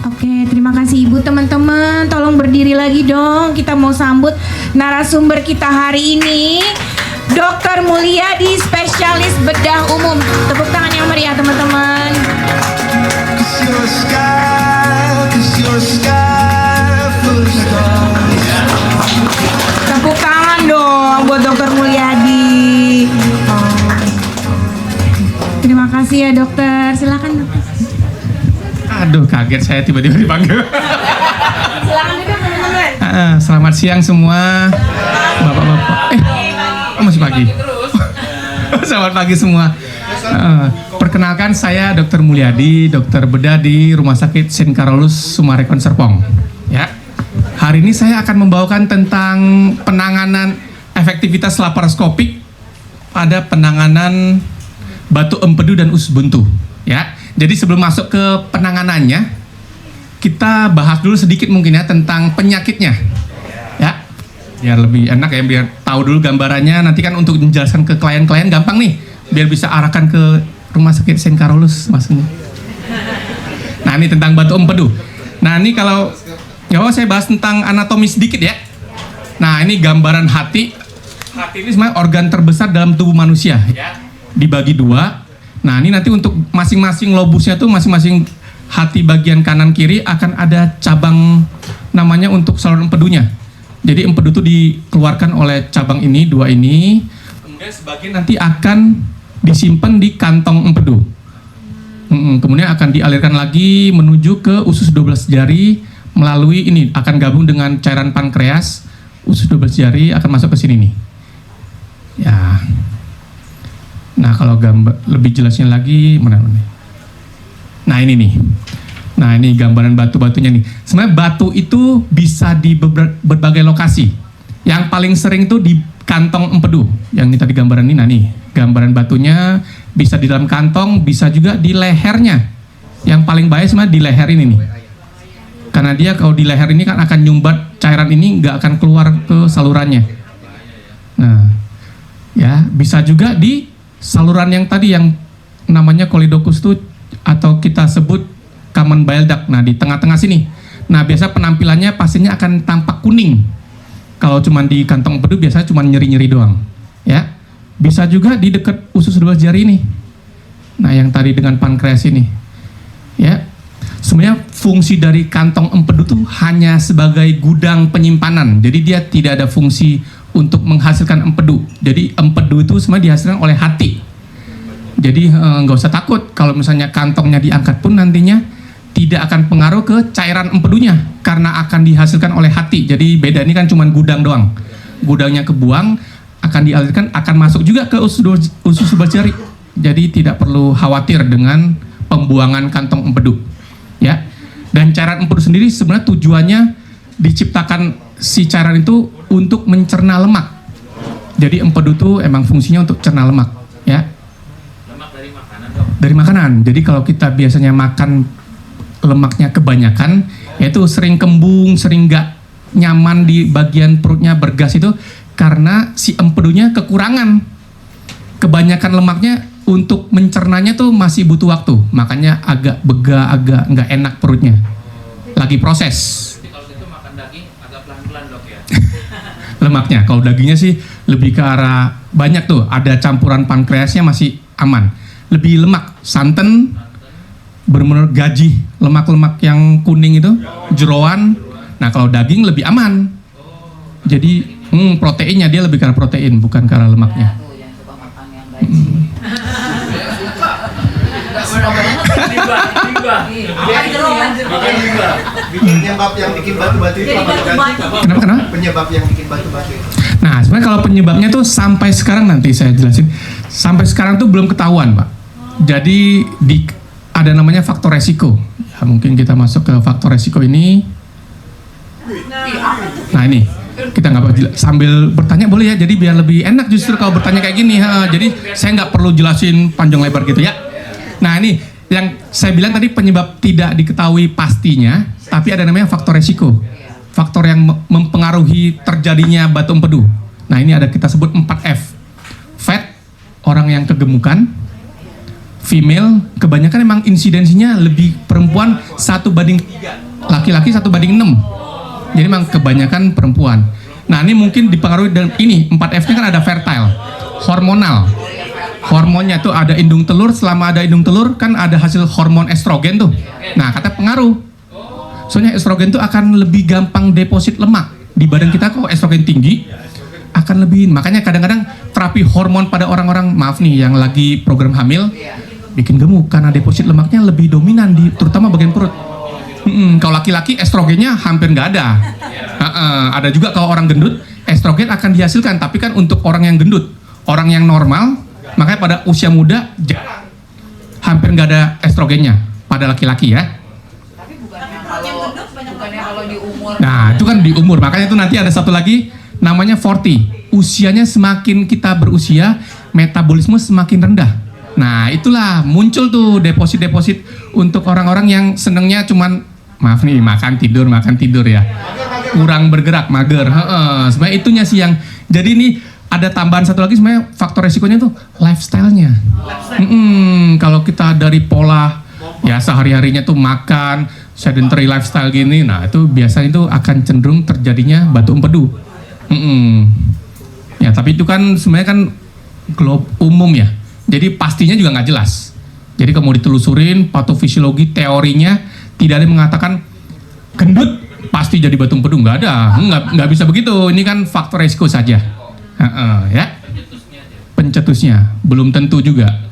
Oke, terima kasih Ibu. Teman-teman, tolong berdiri lagi dong. Kita mau sambut narasumber kita hari ini, Dr. Mulyadi, spesialis bedah umum. Tepuk tangan yang meriah, teman-teman. Tepuk tangan dong buat Dr. Mulyadi. Terima kasih ya dokter. Silakan dokter. Aduh, kaget saya tiba-tiba dipanggil. Silakan duduk teman-teman. Selamat siang semua, bapak-bapak. Masih pagi. Selamat pagi semua. Perkenalkan, saya Dr. Mulyadi, dokter bedah di Rumah Sakit St. Carolus Sumarekon Serpong. Ya, hari ini saya akan membawakan tentang penanganan efektivitas laparoskopik pada penanganan batu empedu dan usus buntu. Ya. Jadi sebelum masuk ke penanganannya, kita bahas dulu sedikit mungkin ya tentang penyakitnya. Ya, biar lebih enak ya, biar tahu dulu gambarannya. Nanti kan untuk menjelaskan ke klien-klien gampang nih, biar bisa arahkan ke Rumah Sakit St. Carolus maksudnya. Nah, ini tentang batu empedu. Nah, ini kalau saya bahas tentang anatomi sedikit ya. Nah, ini gambaran hati. Hati ini sebenarnya organ terbesar dalam tubuh manusia. Ya. Dibagi dua. Nah, ini nanti untuk masing-masing lobusnya tuh, masing-masing hati bagian kanan kiri akan ada cabang namanya untuk saluran empedunya. Jadi empedu itu dikeluarkan oleh cabang ini, dua ini. Kemudian sebagian nanti akan disimpan di kantong empedu. Kemudian akan dialirkan lagi menuju ke usus 12 jari melalui ini, akan gabung dengan cairan pankreas. Usus 12 jari akan masuk ke sini nih. Ya. Nah, kalau gambar lebih jelasnya lagi mana? Nah, ini nih. Nah, ini gambaran batu-batunya nih. Sebenarnya batu itu bisa di berbagai lokasi. Yang paling sering itu di kantong empedu. Yang ini tadi gambaran ini. Nah, nih, gambaran batunya bisa di dalam kantong, bisa juga di lehernya. Yang paling bahaya sebenarnya di leher ini nih. Karena dia kalau di leher ini kan akan nyumbat cairan ini, nggak akan keluar ke salurannya. Nah, ya, bisa juga di saluran yang tadi yang namanya colidochus itu atau kita sebut common bile duct. Nah, di tengah-tengah sini. Nah, biasa penampilannya pastinya akan tampak kuning. Kalau cuma di kantong empedu biasanya cuma nyeri-nyeri doang. Ya. Bisa juga di dekat usus 12 jari ini. Nah, yang tadi dengan pankreas ini. Ya. Sebenarnya fungsi dari kantong empedu itu hanya sebagai gudang penyimpanan. Jadi dia tidak ada fungsi untuk menghasilkan empedu. Jadi empedu itu sebenarnya dihasilkan oleh hati. Jadi nggak usah takut kalau misalnya kantongnya diangkat pun nantinya tidak akan pengaruh ke cairan empedunya karena akan dihasilkan oleh hati. Jadi beda, ini kan cuma gudang doang. Gudangnya kebuang, akan dialirkan, akan masuk juga ke usus 12 jari. Jadi tidak perlu khawatir dengan pembuangan kantong empedu. Ya. Dan cairan empedu sendiri sebenarnya tujuannya diciptakan si cairan itu untuk mencerna lemak. Jadi empedu itu emang fungsinya untuk cerna lemak, ya. Lemak dari makanan, dong. Dari makanan. Jadi kalau kita biasanya makan lemaknya kebanyakan, yaitu sering kembung, sering nggak nyaman di bagian perutnya, bergas itu karena si empedunya kekurangan. Kebanyakan lemaknya untuk mencernanya tuh masih butuh waktu, makanya agak bega, agak nggak enak perutnya. Lagi proses. Lemaknya, kalau dagingnya sih lebih ke arah banyak tuh, ada campuran pankreasnya masih aman. Lebih lemak, santan, benar-benar gaji, lemak-lemak yang kuning itu, jeroan. Nah, kalau daging lebih aman. Jadi proteinnya dia lebih ke arah protein, bukan ke arah lemaknya. Penyebab yang bikin batu-batu itu apa? Kenapa? Penyebab yang bikin batu-batu itu. Nah, sebenarnya kalau penyebabnya tuh sampai sekarang nanti saya jelasin. Sampai sekarang tuh belum ketahuan, Pak. Jadi ada namanya faktor resiko. Ya, mungkin kita masuk ke faktor resiko ini. Nah, ini kita nggak sambil bertanya boleh ya. Jadi biar lebih enak justru kalau bertanya kayak gini. Jadi saya nggak perlu jelasin panjang lebar gitu ya. Nah, ini yang saya bilang tadi penyebab tidak diketahui pastinya, tapi ada namanya faktor resiko. Faktor yang mempengaruhi terjadinya batu empedu. Nah, ini ada kita sebut 4F. Fat, orang yang kegemukan. female, kebanyakan emang insidensinya lebih perempuan 1:3, laki-laki 1:6. Jadi emang kebanyakan perempuan. Nah ini mungkin dipengaruhi dengan ini 4F-nya kan ada fertile, hormonal. Hormonnya tuh ada indung telur, selama ada indung telur kan ada hasil hormon estrogen tuh. Nah kata pengaruh. Soalnya estrogen tuh akan lebih gampang deposit lemak di badan kita. Kalau estrogen tinggi akan lebih, makanya kadang-kadang terapi hormon pada orang-orang, maaf nih yang lagi program hamil, bikin gemuk karena deposit lemaknya lebih dominan di terutama bagian perut. Kalau laki-laki estrogennya hampir nggak ada. Ada juga kalau orang gendut estrogen akan dihasilkan, tapi kan untuk orang yang gendut, orang yang normal, makanya pada usia muda jarang, hampir nggak ada estrogennya pada laki-laki ya. Kalau di umur. Nah itu kan di umur, makanya itu nanti ada satu lagi namanya 40. Usianya semakin kita berusia, metabolisme semakin rendah. Nah itulah muncul tuh deposit-deposit untuk orang-orang yang senengnya cuman, maaf nih, makan tidur ya, kurang bergerak, mager. Sebenarnya itunya sih yang, jadi ini ada tambahan satu lagi sebenarnya faktor resikonya tuh lifestyle-nya. Kalau kita dari pola ya sehari-harinya tuh makan sedentary lifestyle gini, nah itu biasanya itu akan cenderung terjadinya batu empedu. Ya tapi itu kan sebenarnya kan umum ya, jadi pastinya juga nggak jelas. Jadi kalau mau ditelusurin patofisiologi teorinya tidak ada yang mengatakan gendut pasti jadi batu empedu, nggak ada, nggak bisa begitu. Ini kan faktor resiko saja. Ya, pencetusnya belum tentu juga.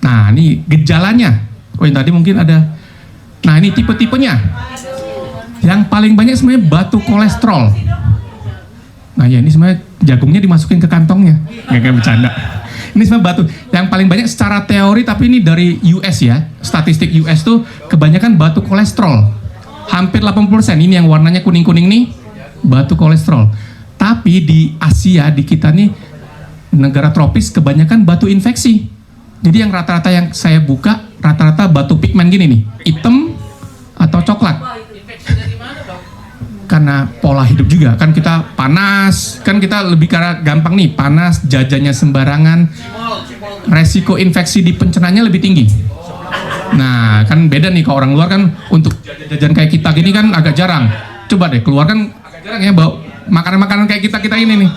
Nah ini gejalanya, yang tadi mungkin ada. Nah ini tipe-tipenya. Yang paling banyak sebenarnya batu kolesterol. Nah ya ini sebenarnya jagungnya dimasukin ke kantongnya, nggak bercanda. Ini sebenarnya batu yang paling banyak secara teori, tapi ini dari US ya, statistik US tuh kebanyakan batu kolesterol, hampir 80%. Ini yang warnanya kuning-kuning nih, batu kolesterol. Tapi di Asia, di kita nih negara tropis kebanyakan batu infeksi. Jadi yang rata-rata yang saya buka rata-rata batu pigmen gini nih, hitam atau coklat. Karena pola hidup juga, kan kita panas, kan kita lebih karena gampang nih, panas, jajannya sembarangan, resiko infeksi di pencernaannya lebih tinggi. Nah kan beda nih, kalau orang luar kan untuk jajan kayak kita gini kan agak jarang. Coba deh keluar kan agak jarang ya bawa makanan-makanan kayak kita ini nih.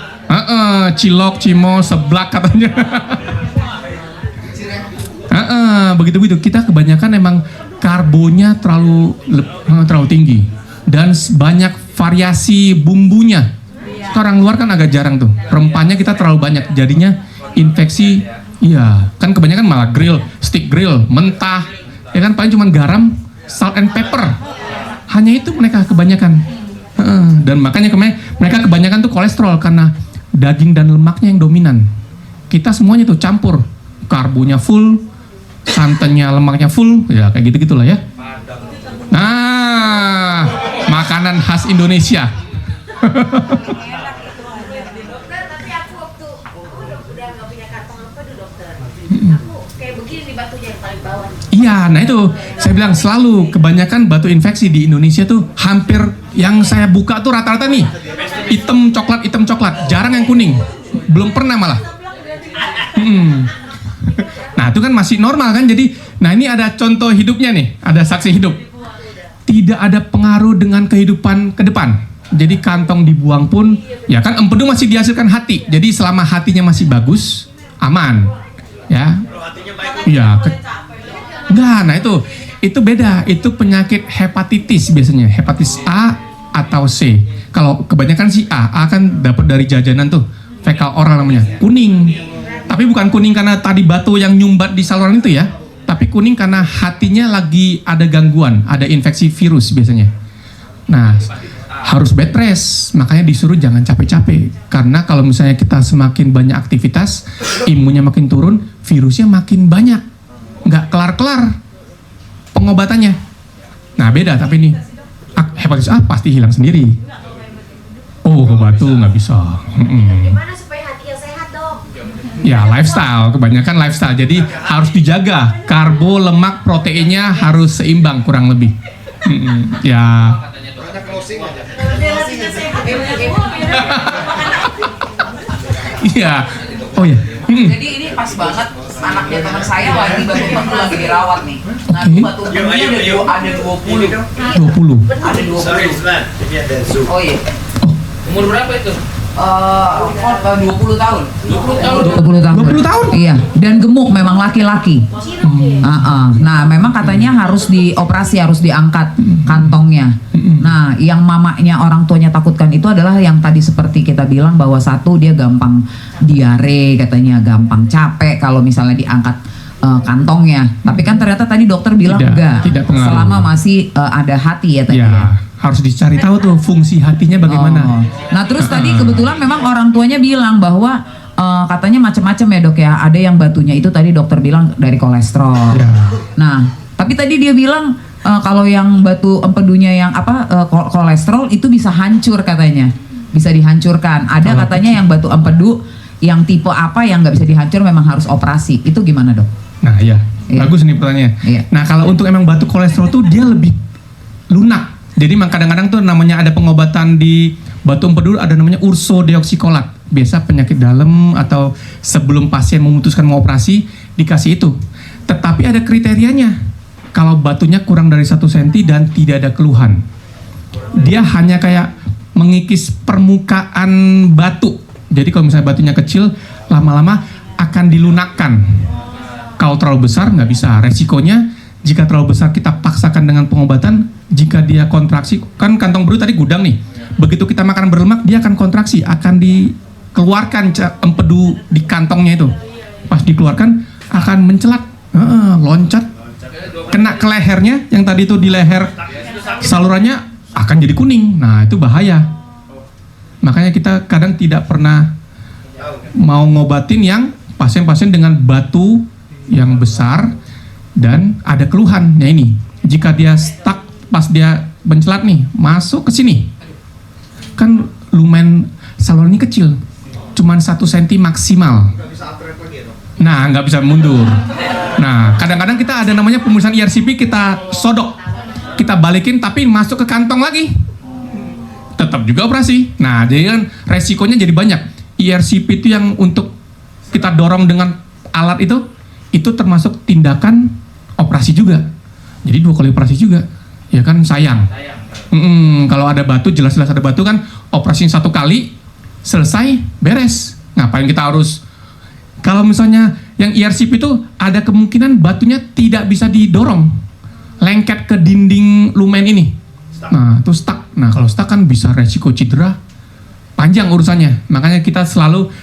Cilok, cimol, seblak katanya. Begitu-begitu, kita kebanyakan emang karbonya terlalu tinggi dan banyak variasi bumbunya. Orang luar kan agak jarang tuh, rempahnya kita terlalu banyak, jadinya infeksi. Iya, kan kebanyakan malah stick grill, mentah, ya kan paling cuma garam, salt and pepper. Hanya itu mereka kebanyakan. Dan makanya mereka kebanyakan tuh kolesterol karena daging dan lemaknya yang dominan. Kita semuanya tuh campur, karbonya full, santannya, lemaknya full, ya kayak gitu-gitulah ya. Nah, makanan khas Indonesia. Dokter, tapi aku waktu udah nggak punya kantong empedu dokter. Aku kayak begini nih batunya yang paling bawah. Iya, nah itu saya bilang selalu kebanyakan batu infeksi di Indonesia tuh hampir yang saya buka tuh rata-rata nih hitam coklat, jarang yang kuning, belum pernah malah. Nah itu kan masih normal kan, jadi nah ini ada contoh hidupnya nih, ada saksi hidup. Tidak ada pengaruh dengan kehidupan ke depan. Jadi kantong dibuang pun, ya kan empedu masih dihasilkan hati. Jadi selama hatinya masih bagus, aman, ya. Iya, enggak. Nah itu beda. Itu penyakit hepatitis biasanya, hepatitis A atau C. Kalau kebanyakan sih A kan dapat dari jajanan tuh, fekal oral namanya, kuning. Tapi bukan kuning karena tadi batu yang nyumbat di saluran itu ya. Tapi kuning karena hatinya lagi ada gangguan, ada infeksi virus biasanya. Nah, harus bed rest, makanya disuruh jangan capek-capek. Karena kalau misalnya kita semakin banyak aktivitas, imunnya makin turun, virusnya makin banyak. Nggak kelar-kelar pengobatannya. Nah, beda tapi ini hepatitis A pasti hilang sendiri. Oh, ke batu nggak bisa. Gimana supaya hati yang sehat, Dok? Ya lifestyle, kebanyakan lifestyle. Jadi harus dijaga karbo, lemak, proteinnya harus seimbang kurang lebih. Ya. Sehat. Iya. Oh ya. Jadi ini pas banget anaknya teman saya lagi batu empedu lagi dirawat nih. Nah, Oke. batu empedunya ada 20. 20. Ada 20. Oh iya. Umur berapa itu? 20 tahun. 20 tahun. 20 tahun? Iya, dan gemuk memang laki-laki. Nah, memang katanya harus dioperasi, harus diangkat kantongnya. Nah, yang mamanya orang tuanya takutkan itu adalah yang tadi seperti kita bilang bahwa satu dia gampang diare, katanya gampang capek kalau misalnya diangkat kantongnya. Tapi kan ternyata tadi dokter bilang enggak. Tidak pengaruh. Selama masih ada hati ya tadi. Ya, harus dicari tahu tuh fungsi hatinya bagaimana. Oh. Nah terus tadi kebetulan memang orang tuanya bilang bahwa katanya macam-macam ya dok ya. Ada yang batunya itu tadi dokter bilang dari kolesterol. Ya. Nah tapi tadi dia bilang kalau yang batu empedunya yang kolesterol itu bisa hancur katanya, bisa dihancurkan. Ada katanya yang batu empedu yang tipe apa yang nggak bisa dihancur memang harus operasi. Itu gimana dok? Nah ya, Iya. bagus nih pertanyaannya. Iya. Nah kalau untuk emang batu kolesterol tuh dia lebih lunak. Jadi kadang-kadang tuh namanya ada pengobatan di batu empedu ada namanya ursodeoksikolat. Biasa penyakit dalam atau sebelum pasien memutuskan mau operasi dikasih itu. Tetapi ada kriterianya. Kalau batunya kurang dari 1 cm dan tidak ada keluhan. Dia hanya kayak mengikis permukaan batu. Jadi kalau misalnya batunya kecil, lama-lama akan dilunakkan. Kalau terlalu besar nggak bisa. Resikonya jika terlalu besar kita paksakan dengan pengobatan, jika dia kontraksi, kan kantong perut tadi gudang nih. Begitu kita makan berlemak, dia akan kontraksi, akan dikeluarkan empedu di kantongnya itu. Pas dikeluarkan akan mencelat, loncat, kena ke lehernya, yang tadi itu di leher salurannya akan jadi kuning. Nah itu bahaya. Makanya kita kadang tidak pernah mau ngobatin yang pasien-pasien dengan batu yang besar dan ada keluhan. Nah ini, jika dia stuck pas dia mencelat nih, masuk ke sini, kan lumen saluran ini kecil, cuman 1 cm maksimal. Nah, nggak bisa mundur. Nah, kadang-kadang kita ada namanya pemeriksaan IRCP, kita sodok, kita balikin, tapi masuk ke kantong lagi, tetap juga operasi. Nah, jadi kan resikonya jadi banyak. IRCP itu yang untuk kita dorong dengan alat itu termasuk tindakan operasi juga. Jadi 2 kali operasi juga, ya kan sayang. Kalau ada batu, jelas-jelas ada batu kan, operasinya 1 kali, selesai, beres. Ngapain kita harus, kalau misalnya yang IRCP itu ada kemungkinan batunya tidak bisa didorong, lengket ke dinding lumen ini. Nah, itu stuck. Nah, kalau stuck kan bisa resiko cedera, panjang urusannya. Makanya kita selalu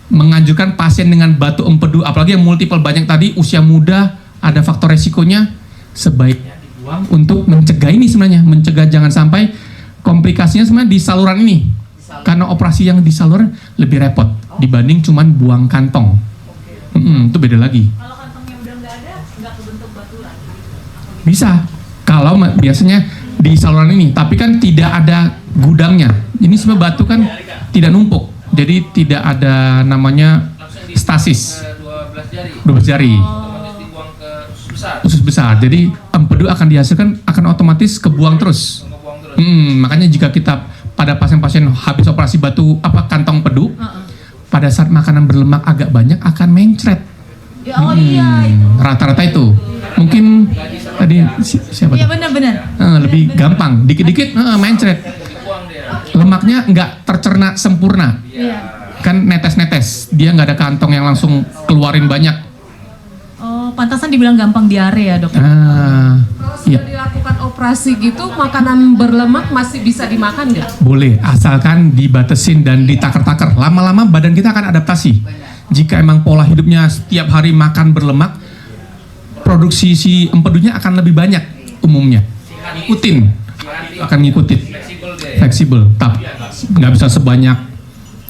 menganjurkan pasien dengan batu empedu, apalagi yang multiple banyak tadi, usia muda, ada faktor resikonya, sebaiknya dibuang untuk mencegah ini sebenarnya, mencegah jangan sampai komplikasinya sebenarnya di saluran ini. Karena operasi yang di saluran lebih repot dibanding cuman buang kantong. Itu beda lagi. Kalau kantongnya udah nggak ada, nggak kebentuk batu lagi. Bisa. Kalau biasanya di saluran ini, tapi kan tidak ada gudangnya. Ini semua batu kan tidak numpuk. Jadi tidak ada namanya stasis. 12 jari. Otomatis dibuang ke Usus besar. Jadi empedu akan dihasilkan, akan otomatis kebuang terus. Makanya jika kita pada pasien-pasien habis operasi batu kantong empedu, pada saat makanan berlemak agak banyak akan mencret. Rata-rata itu. Mungkin tadi siapa? Iya benar-benar. Lebih gampang, dikit-dikit mencret. Lemaknya nggak tercerna sempurna, kan netes-netes, dia nggak ada kantong yang langsung keluarin banyak. Oh, pantasan dibilang gampang diare ya dok. Kalau Iya. sudah dilakukan operasi gitu, makanan berlemak masih bisa dimakan nggak? Boleh, asalkan dibatesin dan ditakar-takar. Lama-lama badan kita akan adaptasi. Jika emang pola hidupnya setiap hari makan berlemak, produksi si empedunya akan lebih banyak umumnya. Akan ngikutin. Fleksibel, tapi nggak bisa sebanyak,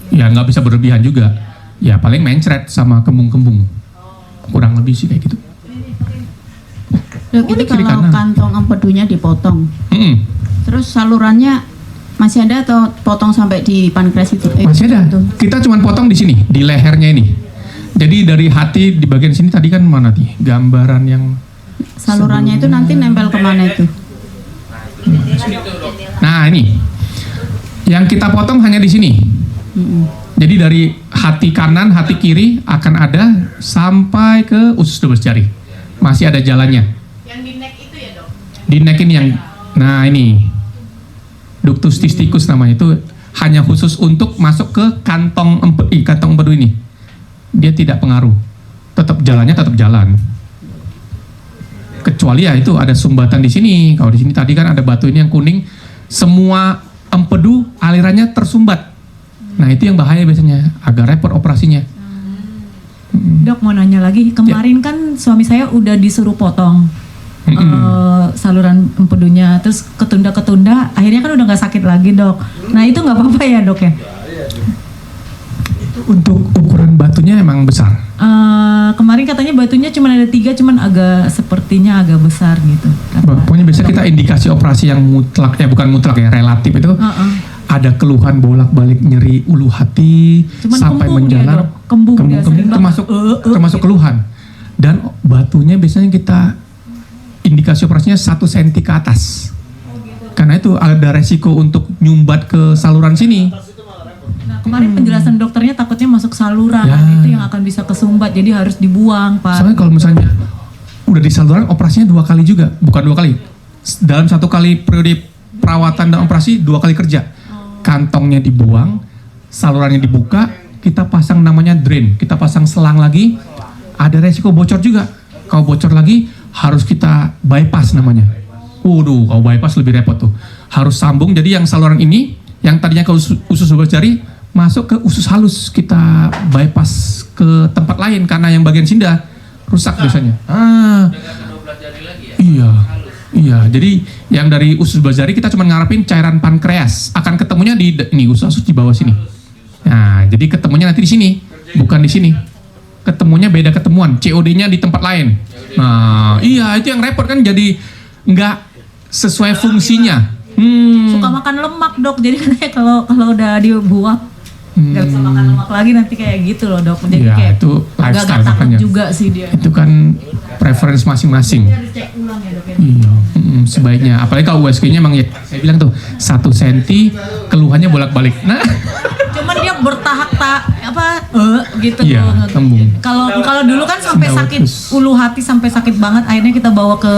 ya nggak bisa berlebihan juga. Ya paling mencret sama kembung-kembung. Kurang lebih sih kayak gitu. Dok, itu kiri kalau kanan. kantong empedunya dipotong, Mm-mm. terus salurannya masih ada atau potong sampai di pankreas itu? Masih ada. Itu. Kita cuma potong di sini, di lehernya ini. Jadi dari hati di bagian sini tadi kan mana nih gambaran yang Salurannya itu nanti nempel kemana itu? Nah ini yang kita potong hanya di sini. Jadi dari hati kanan, hati kiri akan ada sampai ke usus 12 jari. Masih ada jalannya. Yang di neck itu ya dok? Di neck ini yang, nah ini ductus testicus namanya, itu hanya khusus untuk masuk ke kantong empedu ini. Dia tidak pengaruh, tetap jalannya tetap jalan. Kecuali ya itu ada sumbatan di sini. Kalau di sini tadi kan ada batu ini yang kuning, semua empedu alirannya tersumbat. Nah itu yang bahaya biasanya, agak repot operasinya. Dok mau nanya lagi, kemarin kan suami saya udah disuruh potong saluran empedunya, terus ketunda-ketunda, akhirnya kan udah nggak sakit lagi dok. Nah itu nggak apa-apa ya dok ya? Untuk ukuran batunya emang besar. Kemarin katanya batunya cuma ada 3, cuman sepertinya agak besar gitu. Pokoknya biasa kita indikasi operasi yang mutlak, ya bukan mutlak ya, relatif itu. Ada keluhan bolak-balik nyeri ulu hati, cuman sampai kembung dia, menjalar, Dok. Kembung dia, sering termasuk keluhan. Dan batunya biasanya kita indikasi operasinya 1 cm ke atas. Karena itu ada resiko untuk nyumbat ke saluran sini. Nah, kemarin penjelasan dokternya takutnya masuk saluran, Ya. itu yang akan bisa kesumbat, jadi harus dibuang, Pak. Soalnya kalau misalnya udah di saluran, operasinya 2 kali juga, bukan 2 kali. Dalam 1 kali periode perawatan dan operasi 2 kali kerja. Kantongnya dibuang, salurannya dibuka, kita pasang namanya drain, kita pasang selang lagi, ada resiko bocor juga. Kalau bocor lagi harus kita bypass namanya. Waduh, kalau bypass lebih repot tuh. Harus sambung, jadi yang saluran ini, yang tadinya ke usus 12 jari, masuk ke usus halus, kita bypass ke tempat lain karena yang bagian sinda rusak biasanya. Iya, jadi yang dari usus 12 jari kita cuma ngarepin cairan pankreas, akan ketemunya di ini usus di bawah sini. Nah, jadi ketemunya nanti di sini, bukan di sini. Ketemunya beda ketemuan, COD-nya di tempat lain. Nah, iya itu yang repot kan, jadi nggak sesuai fungsinya. Suka makan lemak dok, jadi katanya kalau udah dibuang nggak bisa makan lemak lagi nanti kayak gitu loh dok. Jadi Ya, kayak itu agak lifestyle takut makanya. juga sih dia. Itu kan preference masing-masing. Harus cek ulang ya dok ya. Iya, sebaiknya. Apalagi kalau USG-nya emang ya, saya bilang tuh 1 cm, keluhannya bolak-balik. Nah, Cuman dia bertahap gitu Iya, loh. kembung. Kalau dulu kan sampai sakit Sendawatus. ulu hati sampai sakit banget, akhirnya kita bawa ke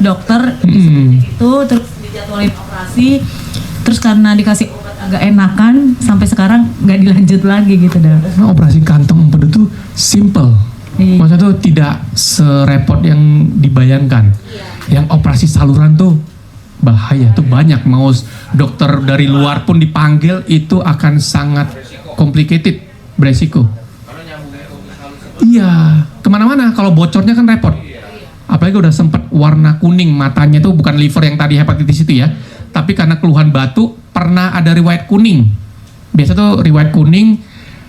dokter itu, terus dijadwalin operasi, terus karena dikasih obat agak enakan sampai sekarang nggak dilanjut lagi gitu dah. nah, operasi kantong empedu tuh simple. Iya. Maksudnya tuh tidak serepot yang dibayangkan. Yang operasi saluran tuh bahaya, tuh banyak. Mau dokter dari luar pun dipanggil, itu akan sangat complicated, beresiko. Iya, kemana-mana. Kalau bocornya kan repot. Apalagi udah sempet warna kuning matanya tuh, bukan liver yang tadi hepatitis itu ya, tapi karena keluhan batu pernah ada riwayat kuning. Biasa tuh riwayat kuning,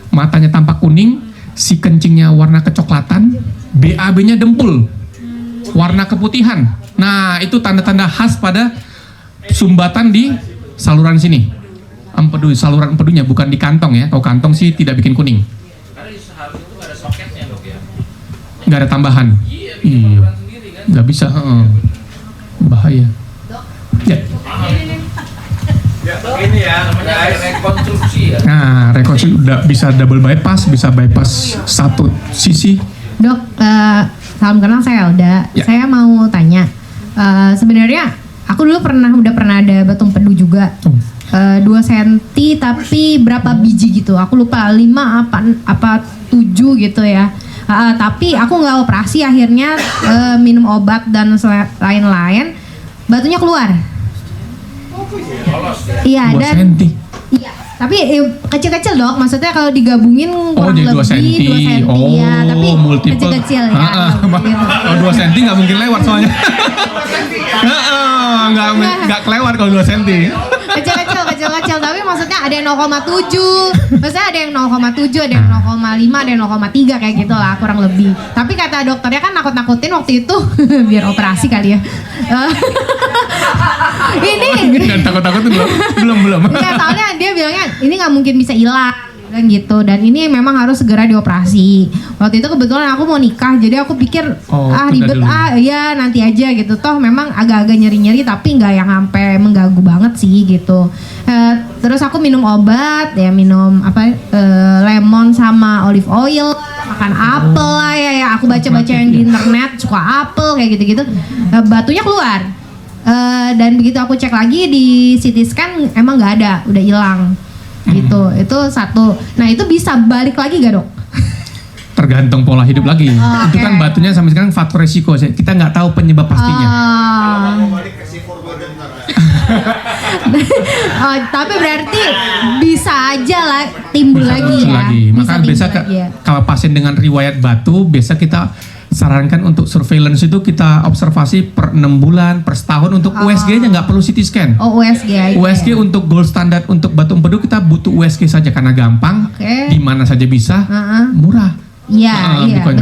matanya tampak kuning, si kencingnya warna kecoklatan, BAB-nya dempul, warna keputihan. Nah itu tanda-tanda khas pada sumbatan di saluran sini, empedu, saluran empedunya, bukan di kantong ya. Kalau kantong sih tidak bikin kuning. Karena di seharusnya itu nggak ada soketnya dok ya. Nggak ada tambahan. Iya, nggak bisa. Bahaya. Ya. Ini ya. Namanya rekonstruksi ya. Nah, rekonstruksi udah bisa double bypass, bisa bypass 1 sisi. Dok, salam kenal, saya Elda. Ya. Saya mau tanya, sebenarnya aku dulu udah pernah ada batu empedu juga, 2 cm tapi berapa biji gitu, aku lupa 5 apa 7 gitu ya. Tapi aku nggak operasi, akhirnya minum obat dan lain-lain, batunya keluar. Iya, 2 dan cm. iya, tapi kecil-kecil dok, maksudnya kalau digabungin kurang jadi 2 lebih cm. 2 cm ya, tapi Multiple. kecil-kecil ya. Gitu. Kalau 2 cm nggak mungkin lewat soalnya. Nggak kelewat kalau 2 cm. Kecil-kecil, tapi maksudnya ada yang 0,7, maksudnya ada yang 0,7, ada yang 0,5, ada yang 0,3 kayak gitu lah kurang lebih. Tapi kata dokternya kan nakut-nakutin waktu itu biar operasi kali ya. Ini Dan takut-takut tuh belum. Enggak, soalnya dia bilangnya ini nggak mungkin bisa hilang kan gitu, dan ini memang harus segera dioperasi. Waktu itu kebetulan aku mau nikah, jadi aku pikir tunda ribet dulu. ya nanti aja gitu, toh memang agak-agak nyeri-nyeri tapi nggak yang sampai mengganggu banget sih gitu. Terus aku minum obat ya, minum lemon sama olive oil, makan apel lah ya. Aku baca-baca yang di internet suka apel kayak gitu-gitu. Batunya keluar. Dan begitu aku cek lagi di CT scan emang nggak ada, udah hilang. Gitu. Itu satu. Nah, itu bisa balik lagi gak, Dok? Tergantung pola hidup lagi. Itu kan batunya sampai sekarang faktor resiko. Kita nggak tahu penyebab pastinya. Tapi berarti bisa aja lah timbul lagi ya. Maka biasa kalau pasien dengan riwayat batu, biasa kita sarankan untuk surveillance itu kita observasi per 6 bulan, per setahun. Untuk USG-nya nggak perlu CT scan. Oh, USG aja. USG untuk gold standard untuk batu empedu kita butuh USG saja karena gampang, di mana saja bisa, murah. Iya, bukan.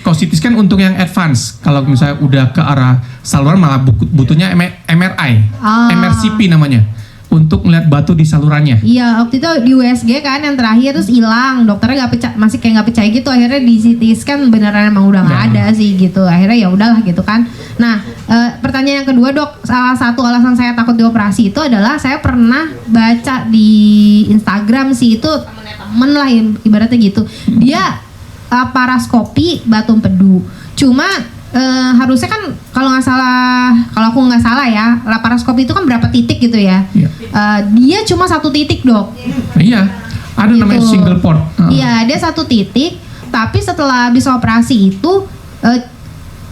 Kalau CT scan untuk yang advance, kalau misalnya udah ke arah saluran malah butuhnya MRI, MRCP namanya, untuk ngeliat batu di salurannya. Iya, waktu itu di USG kan yang terakhir terus hilang, dokternya masih kayak nggak percaya gitu, akhirnya di CT scan beneran emang udah nggak ada sih gitu, akhirnya ya udahlah gitu kan. Nah, pertanyaan yang kedua, Dok, salah satu alasan saya takut dioperasi itu adalah saya pernah baca di Instagram sih, itu temen lah ibaratnya gitu, dia laparoskopi batu empedu, cuma harusnya kan kalau aku nggak salah ya, laparoskopi itu kan berapa titik gitu ya. Dia cuma 1 titik, Dok. Iya, ada gitu. Namanya single port. Iya, dia 1 titik, tapi setelah habis operasi itu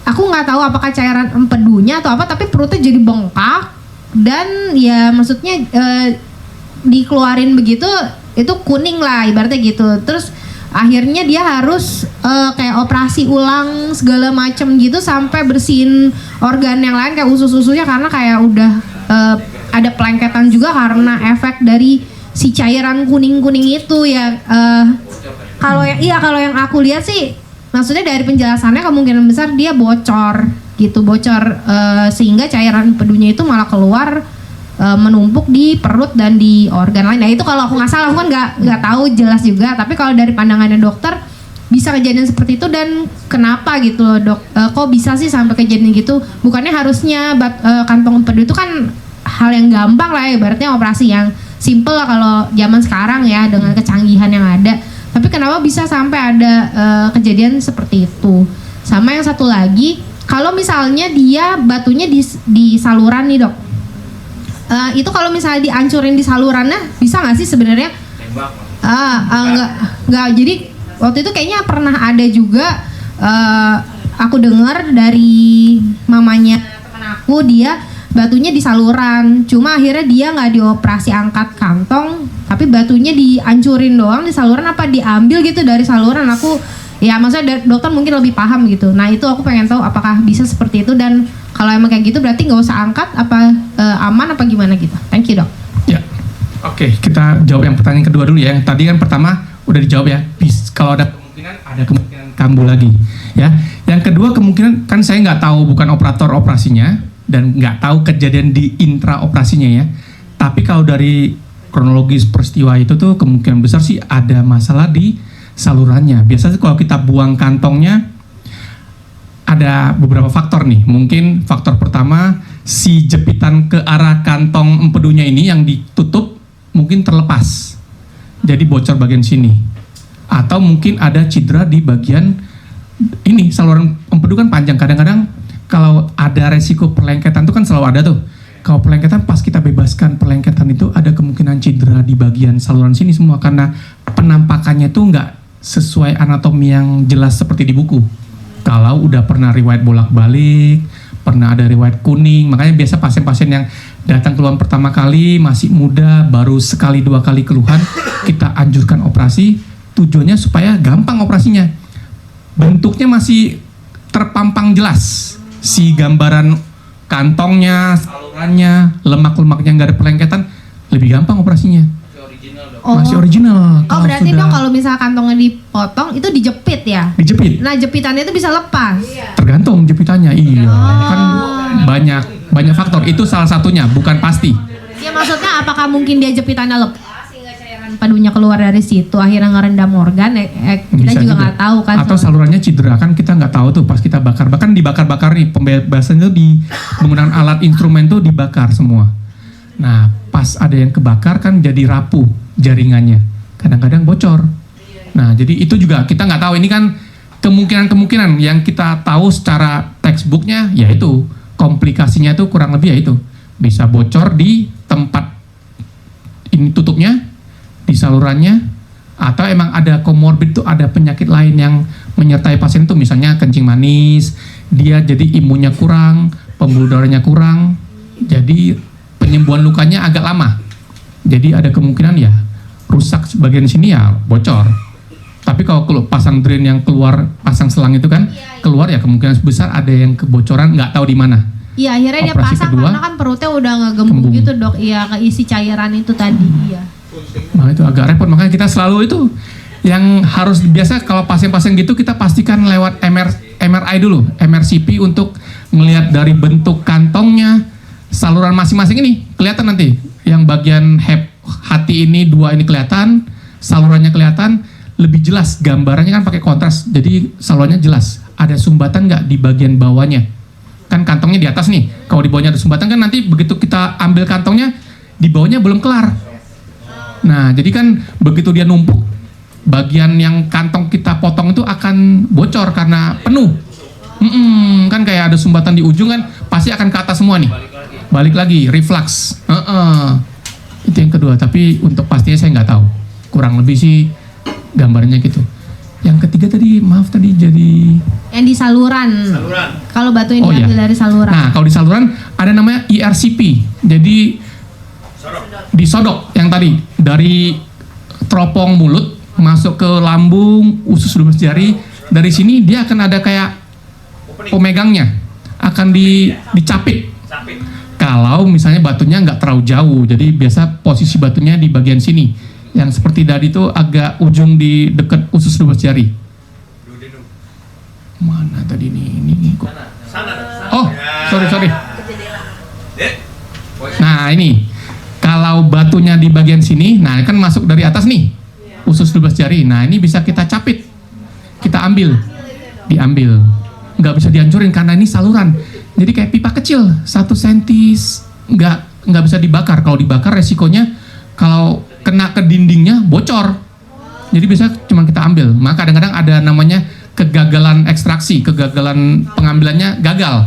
aku nggak tahu apakah cairan empedunya atau apa, tapi perutnya jadi bengkak dan ya maksudnya dikeluarin begitu itu kuning lah ibaratnya gitu. Terus akhirnya dia harus kayak operasi ulang segala macem gitu sampai bersihin organ yang lain kayak usus-ususnya karena kayak udah ada pelengketan juga karena efek dari si cairan kuning-kuning itu ya. Kalau yang aku lihat sih maksudnya dari penjelasannya kemungkinan besar dia bocor sehingga cairan empedunya itu malah keluar menumpuk di perut dan di organ lain. Nah itu kalau aku nggak salah, aku kan nggak tahu jelas juga. Tapi kalau dari pandangannya dokter bisa kejadian seperti itu dan kenapa gitu loh, Dok? Kok bisa sih sampai kejadian gitu? Bukannya harusnya kantong empedu itu kan hal yang gampang lah ya, ibaratnya operasi yang simple lah kalau zaman sekarang ya dengan kecanggihan yang ada. Tapi kenapa bisa sampai ada kejadian seperti itu? Sama yang satu lagi, kalau misalnya dia batunya di saluran nih, Dok. Itu kalau misalnya dihancurin di salurannya bisa nggak sih sebenarnya? Nggak. Jadi waktu itu kayaknya pernah ada juga aku dengar dari mamanya teman aku, dia batunya di saluran. Cuma akhirnya dia nggak dioperasi angkat kantong, tapi batunya dihancurin doang di saluran, apa diambil gitu dari saluran. Aku ya maksudnya dokter mungkin lebih paham gitu. Nah itu aku pengen tahu apakah bisa seperti itu, dan kalau emang kayak gitu berarti nggak usah angkat apa aman apa gimana gitu. Thank you, Dok. Ya, oke, kita jawab yang pertanyaan kedua dulu ya. Yang tadi kan pertama udah dijawab ya. Kalau ada kemungkinan kambuh lagi ya. Yang kedua kemungkinan kan saya nggak tahu, bukan operator operasinya dan nggak tahu kejadian di intra operasinya ya. Tapi kalau dari kronologis peristiwa itu tuh kemungkinan besar sih ada masalah di salurannya. Biasanya kalau kita buang kantongnya ada beberapa faktor nih. Mungkin faktor pertama, si jepitan ke arah kantong empedunya ini yang ditutup mungkin terlepas, jadi bocor bagian sini. Atau mungkin ada cedera di bagian ini, saluran empedu kan panjang. Kadang-kadang kalau ada resiko perlengketan itu kan selalu ada tuh. Kalau perlengketan pas kita bebaskan perlengketan itu ada kemungkinan cedera di bagian saluran sini semua, karena penampakannya tuh nggak sesuai anatomi yang jelas seperti di buku. Kalau udah pernah riwayat bolak-balik, pernah ada riwayat kuning, makanya biasa pasien-pasien yang datang keluhan pertama kali, masih muda, baru sekali 2 kali keluhan, kita anjurkan operasi, tujuannya supaya gampang operasinya. Bentuknya masih terpampang jelas, si gambaran kantongnya, salurannya, lemak-lemaknya nggak ada perlengketan, lebih gampang operasinya. Masih original. Oh berarti dong kalau misalnya kantongnya dipotong itu dijepit ya? Dijepit. Nah jepitannya itu bisa lepas? Tergantung jepitannya, iya. Kan banyak faktor, itu salah satunya, bukan pasti. Ya maksudnya apakah mungkin dia jepitannya lepas sehingga cairan padunya keluar dari situ akhirnya ngerendam organ? Kita juga nggak tahu kan. Atau salurannya cedera, kan kita nggak tahu tuh pas kita bakar. Bahkan dibakar-bakar nih, pembebasan itu di menggunakan alat instrumen tuh dibakar semua. Nah, pas ada yang kebakar kan jadi rapuh jaringannya. Kadang-kadang bocor. Nah, jadi itu juga kita nggak tahu. Ini kan kemungkinan-kemungkinan yang kita tahu secara textbooknya, yaitu komplikasinya itu kurang lebih yaitu bisa bocor di tempat ini tutupnya, di salurannya, atau emang ada komorbid, itu ada penyakit lain yang menyertai pasien itu, misalnya kencing manis, dia jadi imunnya kurang, pembuluh darahnya kurang, jadi penyembuhan lukanya agak lama. Jadi ada kemungkinan ya rusak sebagian sini ya bocor. Tapi kalau pasang drain yang keluar, pasang selang itu kan keluar ya kemungkinan besar ada yang kebocoran, nggak tahu di mana. Iya, akhirnya dia Operasi pasang kedua, karena kan perutnya udah nggak gembung kembung. gitu dok. Iya, keisi cairan itu tadi. Iya. Nah itu agak repot, makanya kita selalu itu yang harus biasa kalau pasien-pasien gitu kita pastikan lewat MRI dulu, MRCP untuk ngelihat dari bentuk kantongnya, saluran masing-masing ini kelihatan nanti. Yang bagian hati ini dua ini kelihatan, salurannya kelihatan, lebih jelas gambarannya kan pakai kontras, jadi salurannya jelas. Ada sumbatan nggak di bagian bawahnya? Kan kantongnya di atas nih, kalau di bawahnya ada sumbatan kan nanti begitu kita ambil kantongnya, di bawahnya belum kelar. Nah, jadi kan begitu dia numpuk, bagian yang kantong kita potong itu akan bocor karena penuh. Kan kayak ada sumbatan di ujung kan, pasti akan ke atas semua nih. Balik lagi, reflux. Itu yang kedua, tapi untuk pastinya saya nggak tahu. Kurang lebih sih gambarnya gitu. Yang ketiga tadi, maaf tadi jadi... Yang di saluran. Kalau batu ini diambil dari saluran. Nah, kalau di saluran ada namanya ERCP. Jadi disodok yang tadi dari teropong mulut masuk ke lambung, usus 12 jari. Dari sini dia akan ada kayak pemegangnya, akan dicapit. Kalau misalnya batunya nggak terlalu jauh, jadi biasa posisi batunya di bagian sini. Yang seperti tadi itu agak ujung di dekat usus 12 jari. Mana tadi ini kok? Oh, sorry. Nah ini, kalau batunya di bagian sini, nah kan masuk dari atas nih, usus 12 jari. Nah ini bisa kita capit, kita diambil. Nggak bisa dihancurin karena ini saluran. Jadi kayak pipa kecil, 1 senti, nggak bisa dibakar. Kalau dibakar resikonya kalau kena ke dindingnya bocor. Jadi bisa cuma kita ambil. Maka kadang-kadang ada namanya kegagalan ekstraksi, kegagalan pengambilannya gagal.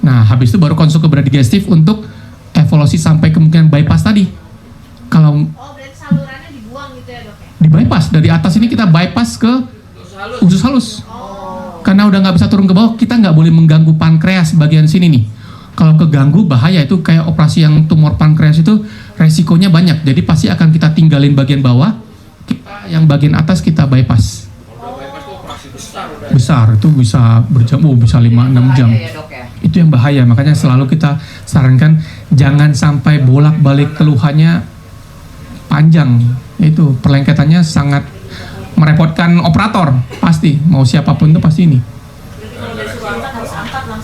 Nah, habis itu baru konsul ke bedah digestif untuk evaluasi sampai kemungkinan bypass tadi. Kalau berarti salurannya dibuang gitu ya dok ya? di bypass dari atas ini kita bypass ke usus halus. Karena udah nggak bisa turun ke bawah, kita nggak boleh mengganggu pankreas bagian sini nih. Kalau keganggu bahaya, itu kayak operasi yang tumor pankreas itu resikonya banyak. Jadi pasti akan kita tinggalin bagian bawah, kita yang bagian atas kita bypass. Besar itu bisa berjam, bisa 5-6 jam. Itu yang bahaya, makanya selalu kita sarankan jangan sampai bolak-balik keluhannya panjang. Itu perlengketannya sangat merepotkan operator, pasti mau siapapun itu pasti ini.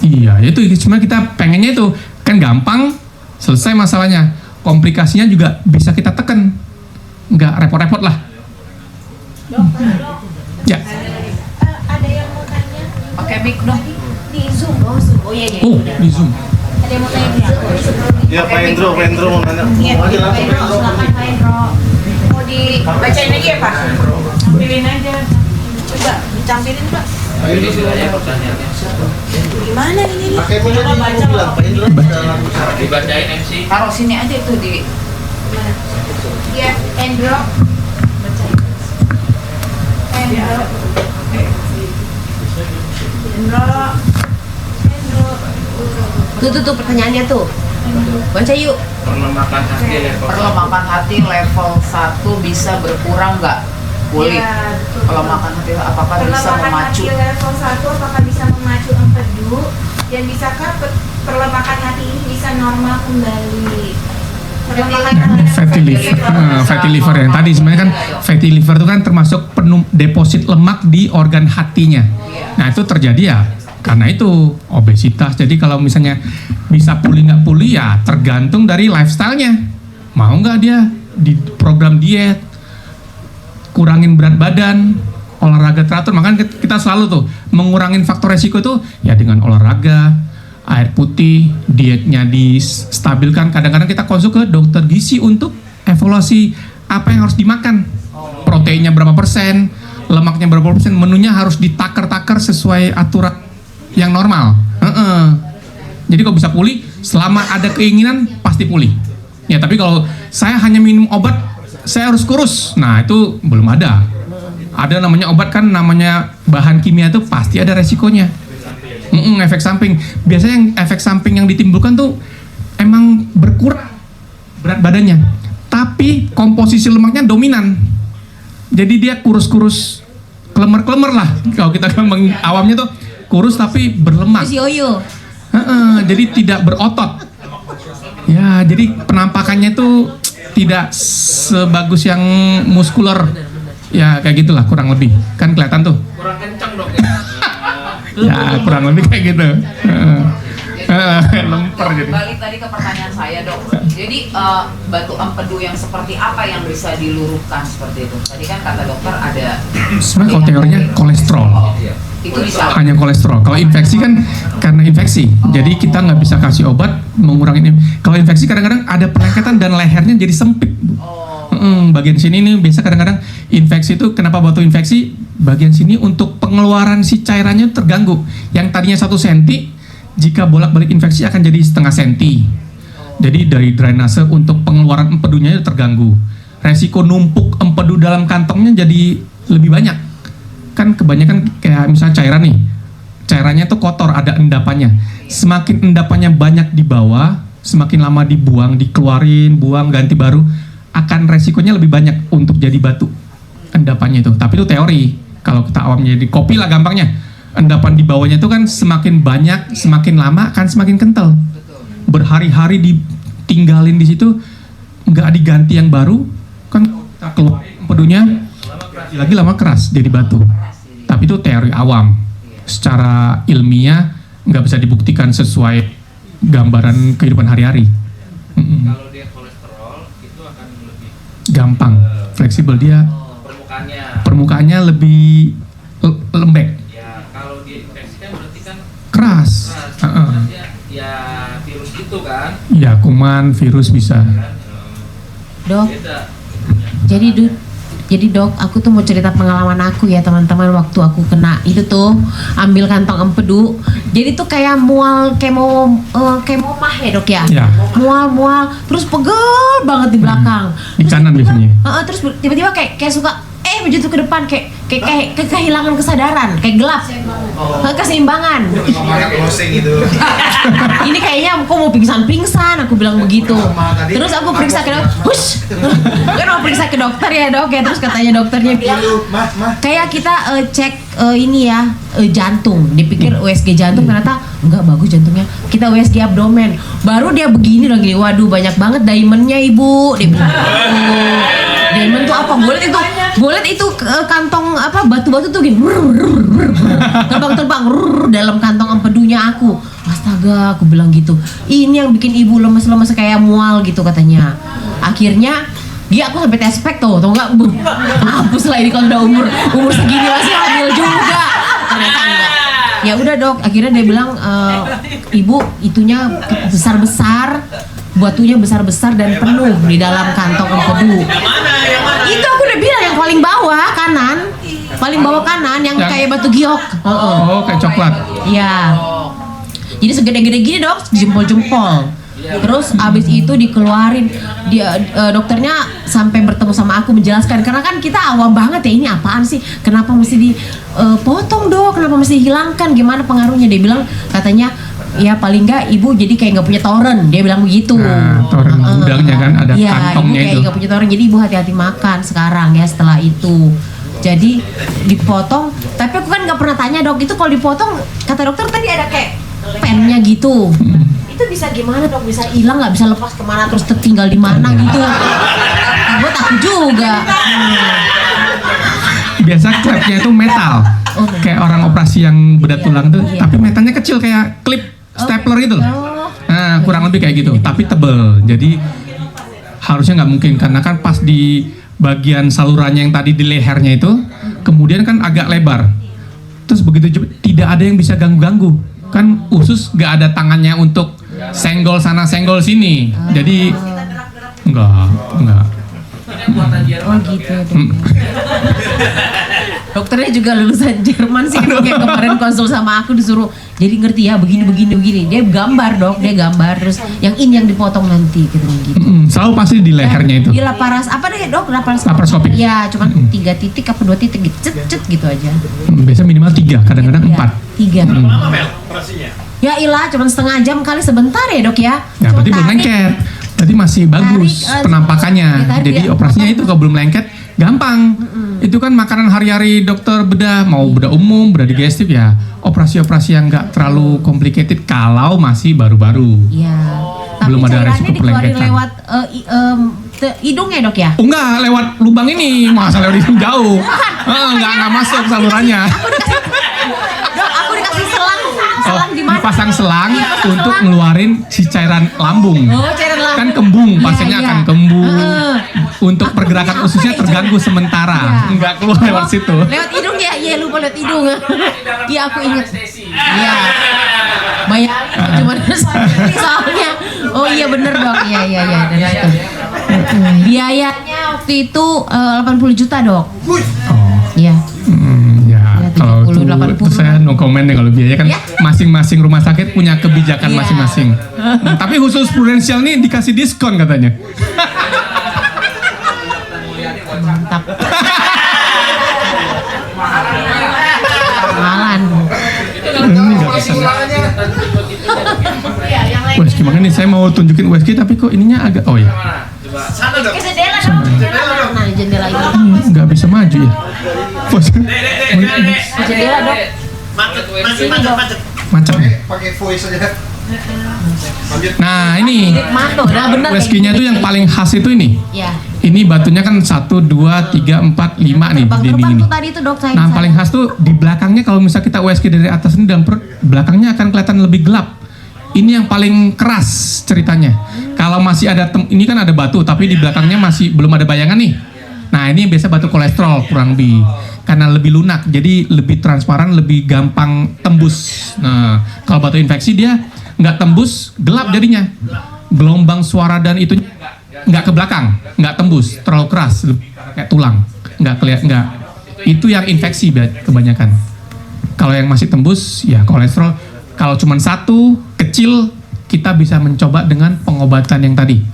Iya, itu sebenarnya kita pengennya itu kan gampang selesai masalahnya. Komplikasinya juga bisa kita tekan, nggak repot-repot lah. Ya. Ada yang mau tanya? Pakai mic dong. Di Zoom. Oh iya. Oh, di Zoom. Ada yang mau tanya di Zoom? Ya Pak Hendro mau nanya. Iya, Aja langsung Pak Hendro. silakan Pak Hendro. Mau dibacain aja ya Pak? Ambilin aja. Coba ditampilin Pak. Ayo di sini aja pertanyaannya. Gimana ini? Pakai mic aja mau bilang Pak Hendro baca langsung. Dibacain MC. Taruh sini aja tuh di Iya, Hendro. Bacain. Hendro. Tuh pertanyaannya tuh. Baca yuk. Perlemakan hati level perlemakan hati level 1 bisa berkurang nggak? Boleh. Ya, betul. Perlemakan hati apakah bisa Perlemakan memacu? hati level 1 apakah bisa memacu empedu? Dan bisakah perlemakan hati ini bisa normal kembali? Perlemakan hati Fatty liver, fatty liver yang tadi sebenarnya kan fatty liver itu kan termasuk deposit lemak di organ hatinya. Nah itu terjadi ya karena itu obesitas. Jadi kalau misalnya bisa pulih nggak pulih ya tergantung dari lifestyle-nya. Mau nggak dia di program diet, kurangin berat badan, olahraga teratur. Makanya kita selalu tuh mengurangin faktor resiko itu ya dengan olahraga air putih, dietnya distabilkan. Kadang-kadang kita konsul ke dokter gizi untuk evaluasi apa yang harus dimakan. Proteinnya berapa persen, lemaknya berapa persen, menunya harus ditakar-takar sesuai aturan yang normal. Jadi kalau bisa pulih, selama ada keinginan pasti pulih. Ya tapi kalau saya hanya minum obat, saya harus kurus. Nah itu belum ada. Ada namanya obat kan, namanya bahan kimia itu pasti ada resikonya. Efek samping. Biasanya yang efek samping yang ditimbulkan tuh emang berkurang berat badannya, tapi komposisi lemaknya dominan. Jadi dia kurus-kurus, klemer-klemer lah. Kalau kita ngomong awamnya tuh kurus tapi berlemak. Yoyo. Jadi tidak berotot. Ya, jadi penampakannya tuh tidak sebagus yang muskuler. Ya kayak gitulah kurang lebih. Kan kelihatan tuh. Kurang kencang dok ya. Ya kurang lebih kayak gitu. Lemper jadi. Balik tadi ke pertanyaan saya dok. Jadi batu empedu yang seperti apa yang bisa diluruhkan seperti itu? Tadi kan kata dokter ada. Sebenarnya kalau teorinya kolesterol. Itu bisa. Hanya kolesterol. Kalau infeksi kan karena infeksi. Jadi kita nggak bisa kasih obat mengurangi. Kalau infeksi kadang-kadang ada pelengketan dan lehernya jadi sempit. Bagian sini nih biasa kadang-kadang infeksi itu, kenapa batu infeksi? Bagian sini untuk pengeluaran si cairannya terganggu. Yang tadinya 1 senti, jika bolak-balik infeksi akan jadi setengah senti. Jadi dari drainase untuk pengeluaran empedunya terganggu. Resiko numpuk empedu dalam kantongnya jadi lebih banyak. Kan kebanyakan kayak misalnya cairan nih, cairannya tuh kotor, ada endapannya. Semakin endapannya banyak di bawah, semakin lama dibuang, dikeluarin, buang, ganti baru, akan resikonya lebih banyak untuk jadi batu endapannya itu. Tapi itu teori. Kalau kita awamnya di kopi lah gampangnya, endapan di bawahnya itu kan semakin banyak, semakin lama akan semakin kental. Berhari-hari ditinggalin di situ, nggak diganti yang baru, kan kita keluar empedunya lagi lama keras jadi batu. Tapi itu teori awam. Secara ilmiah nggak bisa dibuktikan sesuai gambaran kehidupan hari-hari. Kalau dia kolesterol itu akan lebih Gampang, fleksibel dia. Permukaannya lebih lembek. Ya kalau dia infeksi kan berarti kan Keras. dia ya virus itu kan. Ya kuman, virus bisa. Dok, Beda. jadi dok, aku tuh mau cerita pengalaman aku ya teman-teman, waktu aku kena itu tuh ambil kantong empedu. Jadi tuh kayak mual, kayak mau mah ya dok ya. Ya. Mual, terus pegel banget di belakang. Di kanan biasanya. Terus tiba-tiba kayak suka begitu ke depan kayak kehilangan kesadaran, kayak gelap. Keseimbangan. Closing itu. Ini kayaknya aku mau pingsan, aku bilang begitu. Terus aku periksa ke dokter, kan mau periksa ke dokter ya dok ya. Terus katanya dokternya bilang, kayak kita cek ini ya jantung. Dipikir USG jantung, ternyata enggak bagus jantungnya. Kita USG abdomen. Baru dia begini lagi, waduh banyak banget diamondnya ibu. Dia bilang, diamond tuh apa? Boleh itu kantong apa batu-batu tuh gini, terbang dalam kantong empedunya aku. Astaga, aku bilang gitu. Ini yang bikin ibu lemes-lemes kayak mual gitu katanya. Akhirnya dia aku sampai tes pack tuh nggak? Hapus lah ini kalau udah umur segini masih hamil juga. Ternyata enggak. Ya udah dok, akhirnya dia bilang ibu itunya besar-besar, batunya besar-besar dan penuh di dalam kantong empedu. Itu aku udah bilang yang paling bawah kanan, yang kayak batu giok. Oh, kayak coklat. Iya. Jadi segede-gede gini dok, jempol-jempol. Terus abis itu dikeluarin, dia dokternya sampai bertemu sama aku menjelaskan, karena kan kita awam banget ya, ini apaan sih? Kenapa mesti dipotong dok? Kenapa mesti dihilangkan? Gimana pengaruhnya? Dia bilang katanya ya paling nggak ibu jadi kayak nggak punya toren, dia bilang begitu. Nah, toren gudangnya kan ada ya, kantongnya ibu kayak itu. nggak punya toren, jadi ibu hati-hati makan sekarang ya setelah itu. Jadi dipotong, tapi aku kan nggak pernah tanya dok, itu kalau dipotong kata dokter tadi ada kayak pennya gitu. Itu bisa gimana dok? Bisa hilang nggak? Bisa lepas kemana? Terus tertinggal di mana gitu? Gue takut juga. Biasa klepnya itu metal. Kayak orang operasi yang bedah tulang tuh, tapi metalnya kecil kayak klip stapler gitu. Nah, kurang lebih kayak gitu, tapi tebel. Jadi harusnya nggak mungkin, karena kan pas di bagian salurannya yang tadi di lehernya itu, kemudian kan agak lebar. Terus begitu tidak ada yang bisa ganggu-ganggu. kan usus gak ada tangannya untuk senggol sana senggol sini. Jadi enggak. Oh gitu. Dokternya juga lulusan Jerman sih, kayak kemarin konsul sama aku disuruh jadi ngerti ya begini. Dia gambar dok, dia gambar terus yang ini yang dipotong nanti gitu. Selalu pasti di lehernya itu. Di laparas apa deh dok? Laparoskopik. Ya cuma 3 titik apa 2 titik gitu, cet gitu aja. Biasa minimal 3, kadang-kadang 4. 3. Lama Mel operasinya? Ya ilah, cuma setengah jam kali sebentar ya dok ya. Ya Cuma berarti belum tarik. lengket. Berarti masih bagus penampakannya. tarik, Jadi ya. operasinya itu kalau belum lengket gampang. Itu kan makanan hari-hari dokter bedah, mau bedah umum, bedah digestif ya. Operasi-operasi yang nggak terlalu complicated kalau masih baru-baru. Iya. Tapi Belum ada resiko cairannya dikeluarin perlengketan. lewat hidung ya dok ya? Oh enggak, lewat lubang ini, masa lewat itu jauh. Enggak masuk salurannya. Dok, aku dikasih selang di mana? Dipasang selang untuk ngeluarin si cairan lambung. Oh, cairan lambung. Kan kembung, Iya, pasiennya iya. akan kembung. Untuk pergerakan ususnya terganggu sementara. Iya. Enggak keluar lewat situ. Lewat hidung ya? Iya lupa lewat hidung. Iya aku ingat. Iya. Bayangin cuma soalnya. Oh iya bener dok. Iya dan itu. Biayanya waktu itu 80 juta dok. Iya. Ya, Ya, kalau 70, itu 80. saya no comment deh kalau biaya kan Ya. masing-masing rumah sakit punya kebijakan Iya. masing-masing. Tapi khusus Prudential nih dikasih diskon katanya. Mantap. Malan. Ini nggak bisa. Weski makanya nih saya mau tunjukin Weski tapi kok ininya agak oh ya Sana dong. Jendela dong. Nah jendela ini. nggak bisa maju ya. Jendela dok. Macam. Pakai voice aja. Nah ini Mando, nah bener. Weskinya tuh yang paling khas itu ini. Ya. Ini batunya kan 1, 2, 3, 4, 5 nih di dinding ini. Tuh tadi tuh dok saya. Nah paling khas tuh di belakangnya kalau misalnya kita USG dari atas ini dalam perut, belakangnya akan kelihatan lebih gelap. Ini yang paling keras ceritanya. Kalau masih ada ini kan ada batu tapi di belakangnya masih belum ada bayangan nih. Nah ini biasa batu kolesterol kurang lebih karena lebih lunak jadi lebih transparan lebih gampang tembus. Nah kalau batu infeksi dia nggak tembus gelap jadinya. Gelombang suara dan itunya nggak ke belakang, nggak tembus, terlalu keras kayak tulang, nggak kelihatan nggak. Itu yang infeksi kebanyakan. Kalau yang masih tembus ya kolesterol. Kalau cuma satu kecil kita bisa mencoba dengan pengobatan yang tadi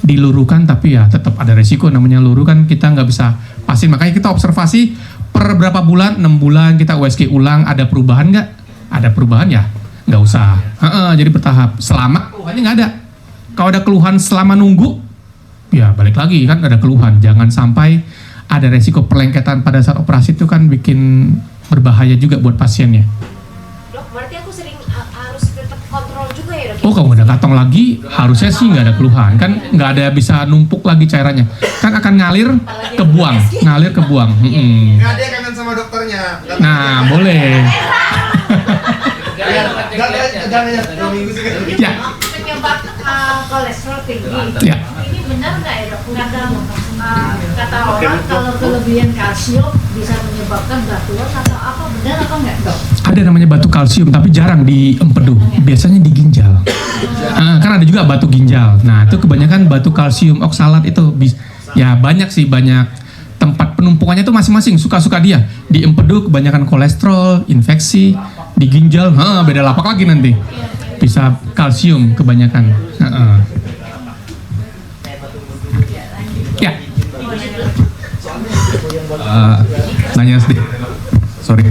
diluruhkan tapi ya tetap ada resiko namanya luruh kan kita nggak bisa pasti makanya kita observasi per berapa bulan 6 bulan kita USG ulang ada perubahan nggak ada perubahan ya nggak usah jadi bertahap selama keluhannya nggak ada kalau ada keluhan selama nunggu ya balik lagi kan ada keluhan jangan sampai ada resiko perlengketan pada saat operasi itu kan bikin berbahaya juga buat pasiennya. Dok, berarti aku sering harus tetap kontrol juga ya dok? Oh kalau ada kantong lagi harusnya sih nggak ada keluhan kan nggak ada bisa numpuk lagi cairannya kan akan ngalir ke buang. Nggak dia kangen sama dokternya. Nah boleh Jangan 2 minggu sih. ya Penyebab kolesterol tinggi. ya Ini benar nggak ya dok? Kata orang kalau kelebihan kalsium bisa menyebabkan batuan atau apa benar apa nggak dok? ada namanya batu kalsium tapi jarang di empedu biasanya di ginjal kan ada juga batu ginjal nah itu kebanyakan batu kalsium oksalat itu ya banyak sih banyak tempat penumpukannya itu masing-masing suka-suka dia di empedu kebanyakan kolesterol infeksi di ginjal beda lapak lagi nanti bisa kalsium kebanyakan ya Nanya sedikit, sorry.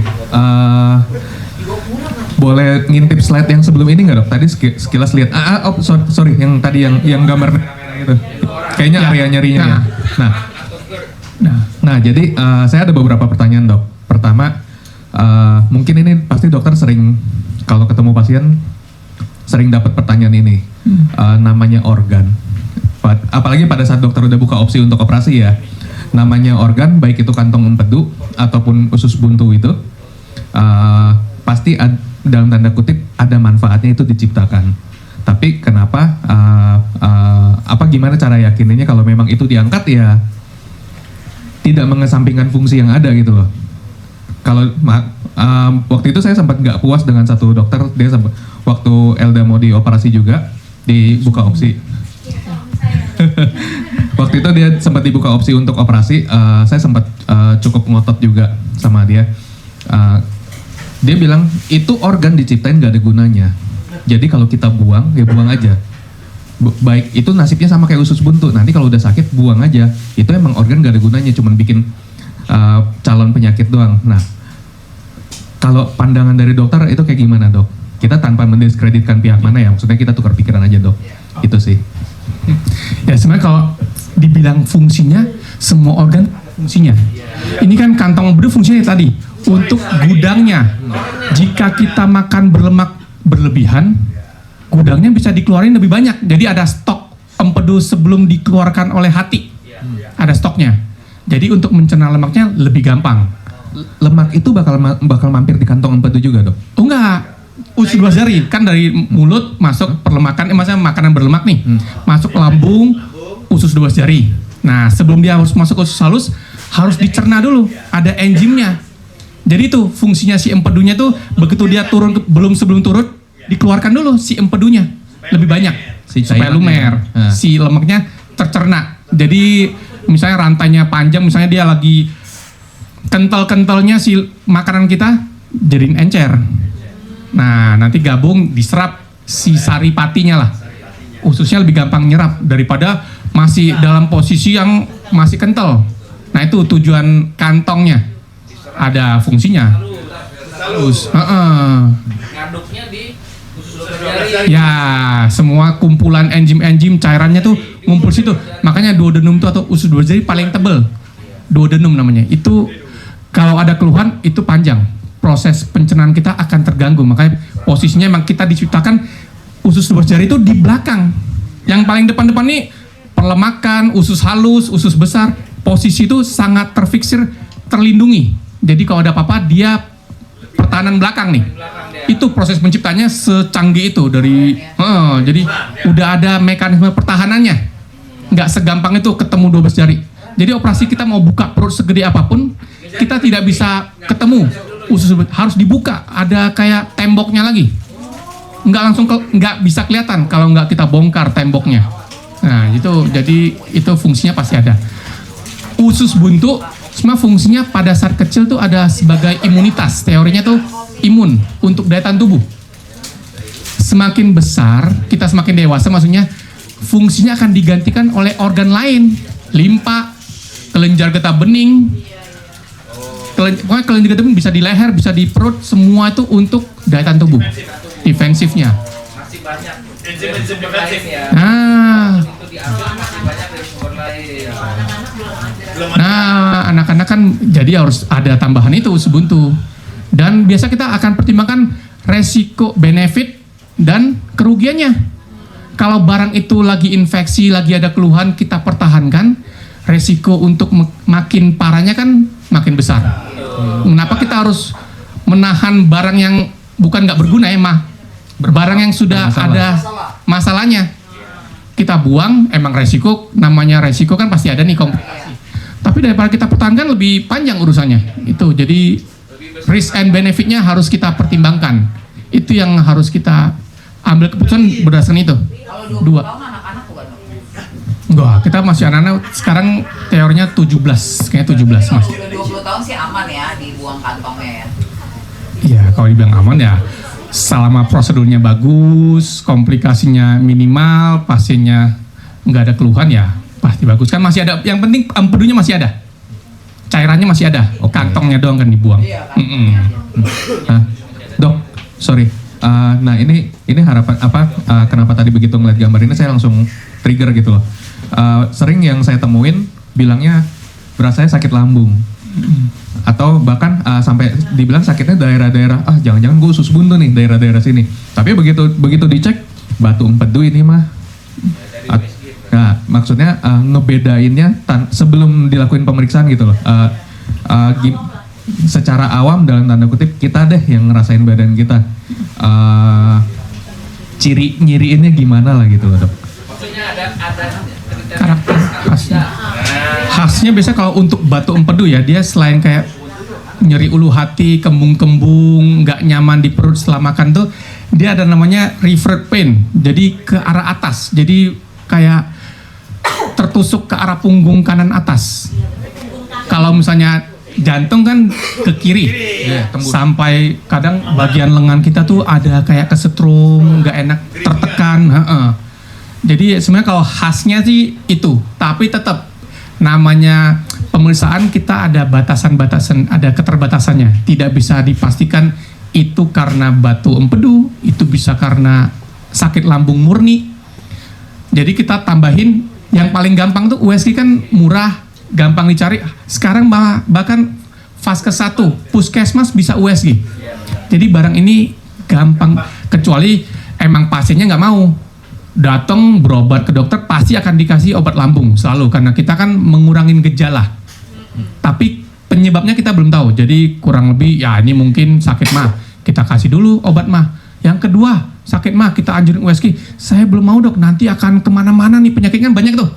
Boleh ngintip slide yang sebelum ini nggak dok? Tadi sekilas lihat. Sorry, yang tadi yang gambar merah itu. Kayaknya area nyerinya ya. Nah, jadi saya ada beberapa pertanyaan dok. Pertama, mungkin ini pasti dokter sering kalau ketemu pasien sering dapat pertanyaan ini. Namanya organ. Apalagi pada saat dokter udah buka opsi untuk operasi ya. Namanya organ, baik itu kantong empedu ataupun usus buntu itu, pasti dalam tanda kutip ada manfaatnya itu diciptakan. Tapi kenapa? Gimana cara yakinnya kalau memang itu diangkat ya tidak mengesampingkan fungsi yang ada gitu loh. waktu itu saya sempat nggak puas dengan satu dokter, dia sempat waktu Elda mau dioperasi juga dibuka opsi. Waktu itu dia sempat dibuka opsi untuk operasi, saya sempat cukup ngotot juga sama dia. Dia bilang itu organ diciptain nggak ada gunanya. Jadi kalau kita buang, ya buang aja. Baik itu nasibnya sama kayak usus buntu. Nanti kalau udah sakit buang aja. Itu emang organ nggak ada gunanya, cuman bikin calon penyakit doang. Nah, kalau pandangan dari dokter itu kayak gimana dok? Kita tanpa mendiskreditkan pihak mana ya, maksudnya kita tukar pikiran aja dok. Itu sih. Ya sebenarnya kalau dibilang fungsinya, semua organ fungsinya. Ini kan kantong empedu fungsinya tadi untuk gudangnya. Jika kita makan berlemak berlebihan, gudangnya bisa dikeluarin lebih banyak. Jadi ada stok empedu sebelum dikeluarkan oleh hati. Ada stoknya. Jadi untuk mencerna lemaknya lebih gampang. Lemak itu bakal mampir di kantong empedu juga dok? Oh enggak. Usus 2 jari kan dari mulut masuk perlemakan, maksudnya makanan berlemak nih, masuk lambung, usus 2 jari. Nah sebelum dia harus masuk usus halus harus dicerna dulu, ada enzimnya. Jadi itu fungsinya si empedunya tuh begitu dia turun sebelum turun dikeluarkan dulu si empedunya lebih banyak supaya lumer, si lemaknya tercerna. Jadi misalnya rantainya panjang, misalnya dia lagi kental-kentalnya si makanan kita jadiin encer. Nah nanti gabung diserap si saripatinya lah, ususnya lebih gampang nyerap daripada masih dalam posisi yang masih kental. Nah itu tujuan kantongnya, ada fungsinya. Terus ngaduknya di usus jari. ya semua kumpulan enzim-enzim cairannya tuh ngumpul situ. Makanya duodenum tuh atau usus 2 jari paling tebel, duodenum namanya. Itu kalau ada keluhan itu panjang, proses pencernaan kita akan terganggu. Makanya posisinya emang kita diciptakan usus 2 jari itu di belakang. Yang paling depan-depan nih perlemakan, usus halus, usus besar. Posisi itu sangat terfiksir, terlindungi. Jadi kalau ada apa-apa dia pertahanan belakang nih. Itu proses penciptanya secanggih itu dari jadi udah ada mekanisme pertahanannya. Nggak segampang itu ketemu 12 jari. Jadi operasi kita mau buka perut segede apapun, kita tidak bisa ketemu usus, harus dibuka, ada kayak temboknya lagi. Nggak bisa kelihatan kalau nggak kita bongkar temboknya. Nah itu jadi itu fungsinya pasti ada. Usus buntu semua fungsinya pada saat kecil tuh ada sebagai imunitas, teorinya tuh imun untuk daya tahan tubuh. Semakin besar kita semakin dewasa, maksudnya fungsinya akan digantikan oleh organ lain, limpa, kelenjar getah bening. Pokoknya kelenjar getah bening bisa di leher, bisa di perut, semua itu untuk daya tahan tubuh, defensifnya. Masih banyak enzim-enzim defensif ya. Itu diambil masih banyak dari sumber lain. Nah, anak-anak kan jadi harus ada tambahan itu usus buntu. Dan biasa kita akan pertimbangkan resiko, benefit, dan kerugiannya. Kalau barang itu lagi infeksi, lagi ada keluhan, kita pertahankan, resiko untuk makin parahnya kan makin besar. Kenapa kita harus menahan barang yang bukan nggak berguna ya, barang yang sudah ada masalahnya. Kita buang, emang resiko, namanya resiko kan pasti ada nih komplikasi. Tapi daripada kita pertahankan lebih panjang urusannya. Itu jadi risk and benefitnya harus kita pertimbangkan. Itu yang harus kita ambil keputusan berdasarkan itu. Kalau 20 Dua. tahun anak-anak bukan dok? Enggak, kita masih anak-anak sekarang teorinya 17, kayaknya 17 mas. Udah 20 tahun sih aman ya dibuang kantongnya ya. Iya, kalau dibilang aman ya selama prosedurnya bagus, komplikasinya minimal, pasiennya nggak ada keluhan ya pasti bagus. Kan masih ada, yang penting empedunya masih ada, cairannya masih ada, kantongnya doang kan dibuang. Dok, sorry. Nah ini harapan apa? Kenapa tadi begitu ngeliat gambar ini saya langsung trigger gitu loh. Sering yang saya temuin bilangnya berasanya sakit lambung, atau bahkan sampai dibilang sakitnya daerah-daerah jangan-jangan gue usus buntu nih daerah-daerah sini. Tapi begitu dicek batu empedu ini mah. Nah maksudnya ngebedainnya sebelum dilakuin pemeriksaan gitu loh. Secara awam dalam tanda kutip kita deh yang ngerasain badan kita. Ciri nyiriinnya gimana lah gitu loh dok. Maksudnya ada Karakter khasnya biasanya kalau untuk batu empedu ya dia selain kayak nyeri ulu hati, kembung-kembung, nggak nyaman di perut setelah makan tuh, dia ada namanya revert pain, jadi ke arah atas, jadi kayak tertusuk ke arah punggung kanan atas. Kalau misalnya jantung kan ke kiri, sampai kadang bagian lengan kita tuh ada kayak kesetrum, nggak enak, tertekan. Jadi sebenarnya kalau khasnya sih itu, tapi tetap namanya pemeriksaan kita ada batasan-batasan, ada keterbatasannya. Tidak bisa dipastikan itu karena batu empedu, itu bisa karena sakit lambung murni. Jadi kita tambahin yang paling gampang tuh USG kan murah, gampang dicari. Sekarang bahkan Vaskes 1, Puskesmas bisa USG. Jadi barang ini gampang, kecuali emang pasiennya nggak mau datang berobat ke dokter, pasti akan dikasih obat lambung selalu, karena kita kan mengurangin gejala. Tapi penyebabnya kita belum tahu. Jadi kurang lebih ya ini mungkin sakit mah, kita kasih dulu obat mah. Yang kedua sakit mah kita anjurin USG. Saya belum mau dok, nanti akan kemana-mana nih, penyakit kan banyak tuh.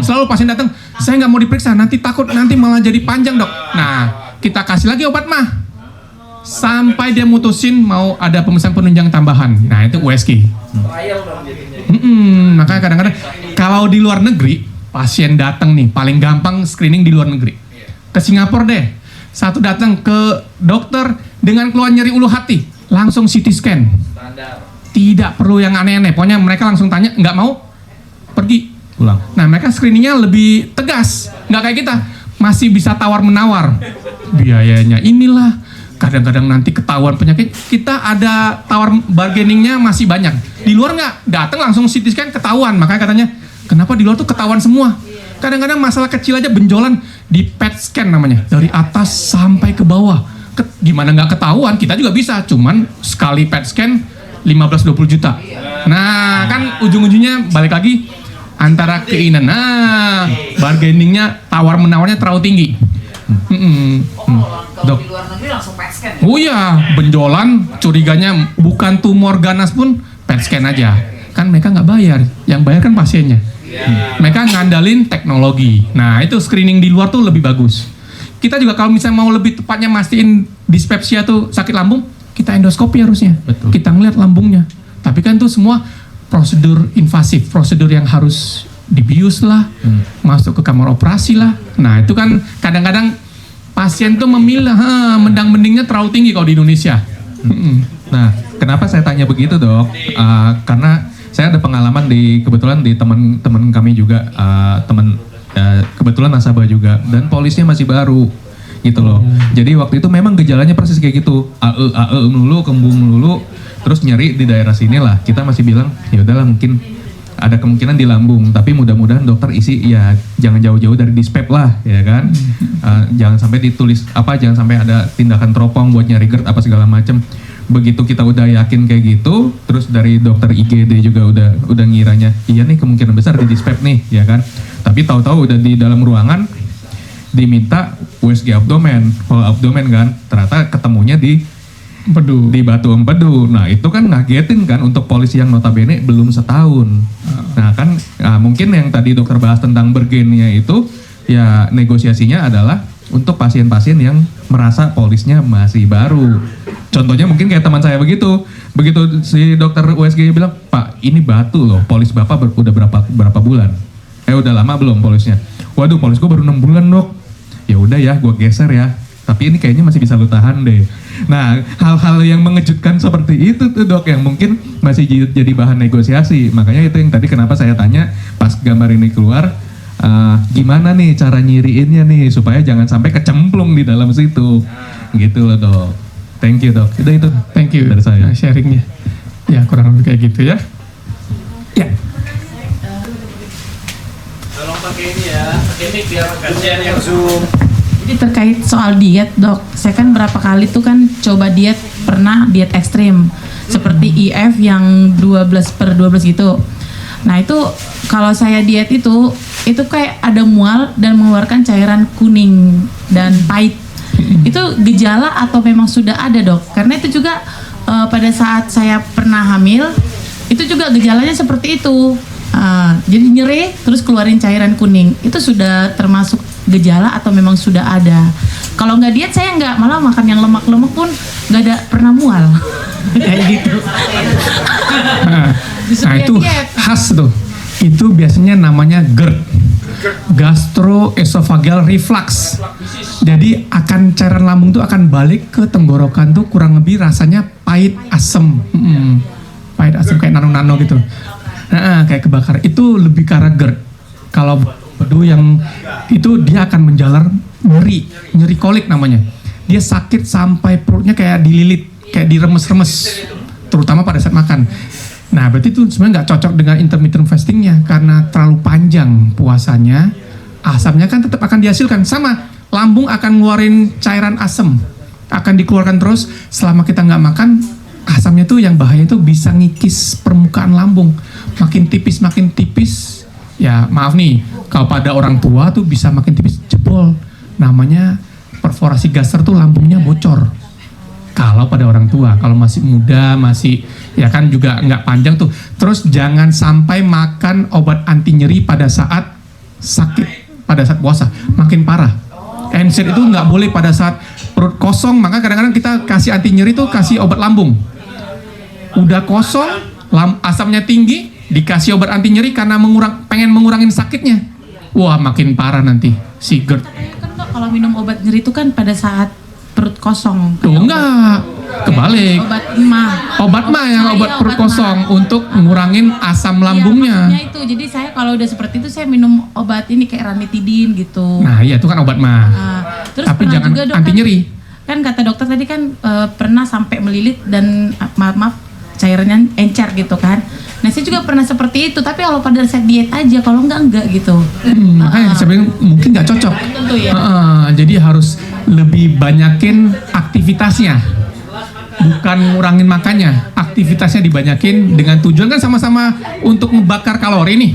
Selalu pasien datang, saya nggak mau diperiksa, nanti takut nanti malah jadi panjang dok. Nah kita kasih lagi obat mah sampai dia mutusin mau ada pemeriksaan penunjang tambahan. Nah itu USG. Makanya kadang-kadang kalau di luar negeri pasien datang nih paling gampang screening di luar negeri. Ke Singapura deh, satu datang ke dokter dengan keluhan nyeri ulu hati, langsung CT scan. Tidak perlu yang aneh-aneh, pokoknya mereka langsung tanya, nggak mau pergi pulang. Nah mereka screeningnya lebih tegas, nggak kayak kita masih bisa tawar-menawar. Biayanya inilah, kadang-kadang nanti ketahuan penyakit, kita ada tawar bargainingnya masih banyak. Di luar nggak, datang langsung CT scan ketahuan. Makanya katanya, kenapa di luar tuh ketahuan semua? Kadang-kadang masalah kecil aja benjolan di PET scan namanya, dari atas sampai ke bawah. Gimana nggak ketahuan? Kita juga bisa, cuman sekali PET scan 15-20 juta. Nah kan ujung-ujungnya balik lagi antara keinginan, bargainingnya tawar-menawarnya terlalu tinggi. Kalau di luar negeri langsung PET scan. Oh iya, benjolan, curiganya bukan tumor ganas pun PET scan aja. Kan mereka nggak bayar, yang bayar kan pasiennya. Mereka ngandalin teknologi. Nah itu screening di luar tuh lebih bagus. Kita juga kalau misalnya mau lebih tepatnya mastiin dispepsia tuh sakit lambung, kita endoskopi harusnya. Betul. Kita ngeliat lambungnya. Tapi kan tuh semua prosedur invasif, prosedur yang harus dibius lah, masuk ke kamar operasi lah. Nah itu kan kadang-kadang pasien tuh memilih, mendang-mendingnya terlalu tinggi kalau di Indonesia. Nah, kenapa saya tanya begitu dok? Karena saya ada pengalaman kebetulan di teman-teman kami juga, kebetulan nasabah juga, dan polisnya masih baru gitu loh. Jadi waktu itu memang gejalanya persis kayak gitu, AE melulu, kembung melulu, terus nyeri di daerah sini lah. Kita masih bilang ya udahlah mungkin ada kemungkinan di lambung, tapi mudah-mudahan dokter isi ya jangan jauh-jauh dari dispep lah ya kan. Jangan sampai ditulis jangan sampai ada tindakan teropong buat nyari GERD apa segala macam. Begitu kita udah yakin kayak gitu, terus dari dokter IGD juga udah ngiranya iya nih kemungkinan besar di dispep nih ya kan. Tapi tahu-tahu udah di dalam ruangan diminta USG abdomen, whole abdomen kan, ternyata ketemunya di batu empedu. Nah itu kan ngagetin kan untuk polisi yang notabene belum setahun. Nah kan mungkin yang tadi dokter bahas tentang bergennya itu ya negosiasinya adalah untuk pasien-pasien yang merasa polisnya masih baru. Contohnya mungkin kayak teman saya begitu si dokter USG bilang, Pak ini batu loh, polis bapak udah berapa bulan? Udah lama belum polisnya? Waduh polis gue baru 6 bulan dok. Ya udah ya gue geser ya. Tapi ini kayaknya masih bisa lu tahan deh. Nah, hal-hal yang mengejutkan seperti itu tuh dok yang mungkin masih jadi bahan negosiasi. Makanya itu yang tadi kenapa saya tanya pas gambar ini keluar, gimana nih cara nyiriinnya nih supaya jangan sampai kecemplung di dalam situ. Gitu loh dok. Thank you dok. Udah itu. Thank you dari saya. Sharingnya. Ya kurang lebih kayak gitu ya. Ya. Tolong pakai ini ya, pakai mic biar kasihan yang Zoom. Jadi terkait soal diet dok, saya kan berapa kali tuh kan coba diet, pernah diet ekstrim seperti IF yang 12/12 gitu. Nah itu kalau saya diet itu kayak ada mual dan mengeluarkan cairan kuning dan pahit. Itu gejala atau memang sudah ada dok? Karena itu juga pada saat saya pernah hamil itu juga gejalanya seperti itu. Jadi nyeri terus keluarin cairan kuning, itu sudah termasuk gejala atau memang sudah ada? Kalau nggak diet saya nggak, malah makan yang lemak-lemak pun nggak ada pernah mual. Kayak gitu. Nah itu khas tuh. Itu biasanya namanya GERD, gastroesophageal reflux. Jadi akan cairan lambung tuh akan balik ke tenggorokan tuh kurang lebih rasanya pahit asem, pahit asem kayak nano-nano gitu. Kayak kebakar. Itu lebih ke arah GERD. Kalau empedu yang itu dia akan menjalar nyeri kolik namanya. Dia sakit sampai perutnya kayak dililit, kayak diremes-remes, terutama pada saat makan. Nah berarti itu sebenarnya nggak cocok dengan intermittent fastingnya karena terlalu panjang puasanya, asamnya kan tetap akan dihasilkan. Sama, lambung akan ngeluarin cairan asam, akan dikeluarkan terus selama kita nggak makan. Asamnya tuh yang bahaya itu bisa ngikis permukaan lambung, makin tipis. Ya maaf nih, kalau pada orang tua tuh bisa makin tipis, jebol. Namanya perforasi gaster tuh lambungnya bocor. Kalau pada orang tua, kalau masih muda, masih ya kan juga nggak panjang tuh. Terus jangan sampai makan obat anti nyeri pada saat sakit, pada saat puasa, makin parah. NSAID itu nggak boleh pada saat perut kosong, maka kadang-kadang kita kasih anti nyeri tuh kasih obat lambung. Udah kosong, asamnya tinggi, dikasih obat anti nyeri karena pengen mengurangin sakitnya. Wah makin parah nanti si GERD. Kan Dok, kalau minum obat nyeri itu kan pada saat perut kosong. Tuh enggak, kebalik. Obat mah yang obat perut kosong untuk ngurangin asam lambungnya. Iya, itu. Jadi saya kalau udah seperti itu saya minum obat ini kayak ranitidin gitu. Nah iya itu kan obat mah. Terus tapi jangan juga, Dok, anti nyeri. Kan kata dokter tadi kan pernah sampai melilit dan maaf cairannya encer gitu kan. Nah saya juga pernah seperti itu, tapi kalau pada saat diet aja, kalau enggak gitu. Makanya saya bilang mungkin nggak cocok. Tentu ya. Jadi harus lebih banyakin aktivitasnya, bukan ngurangin makannya. Aktivitasnya dibanyakin dengan tujuan kan sama-sama untuk membakar kalori nih.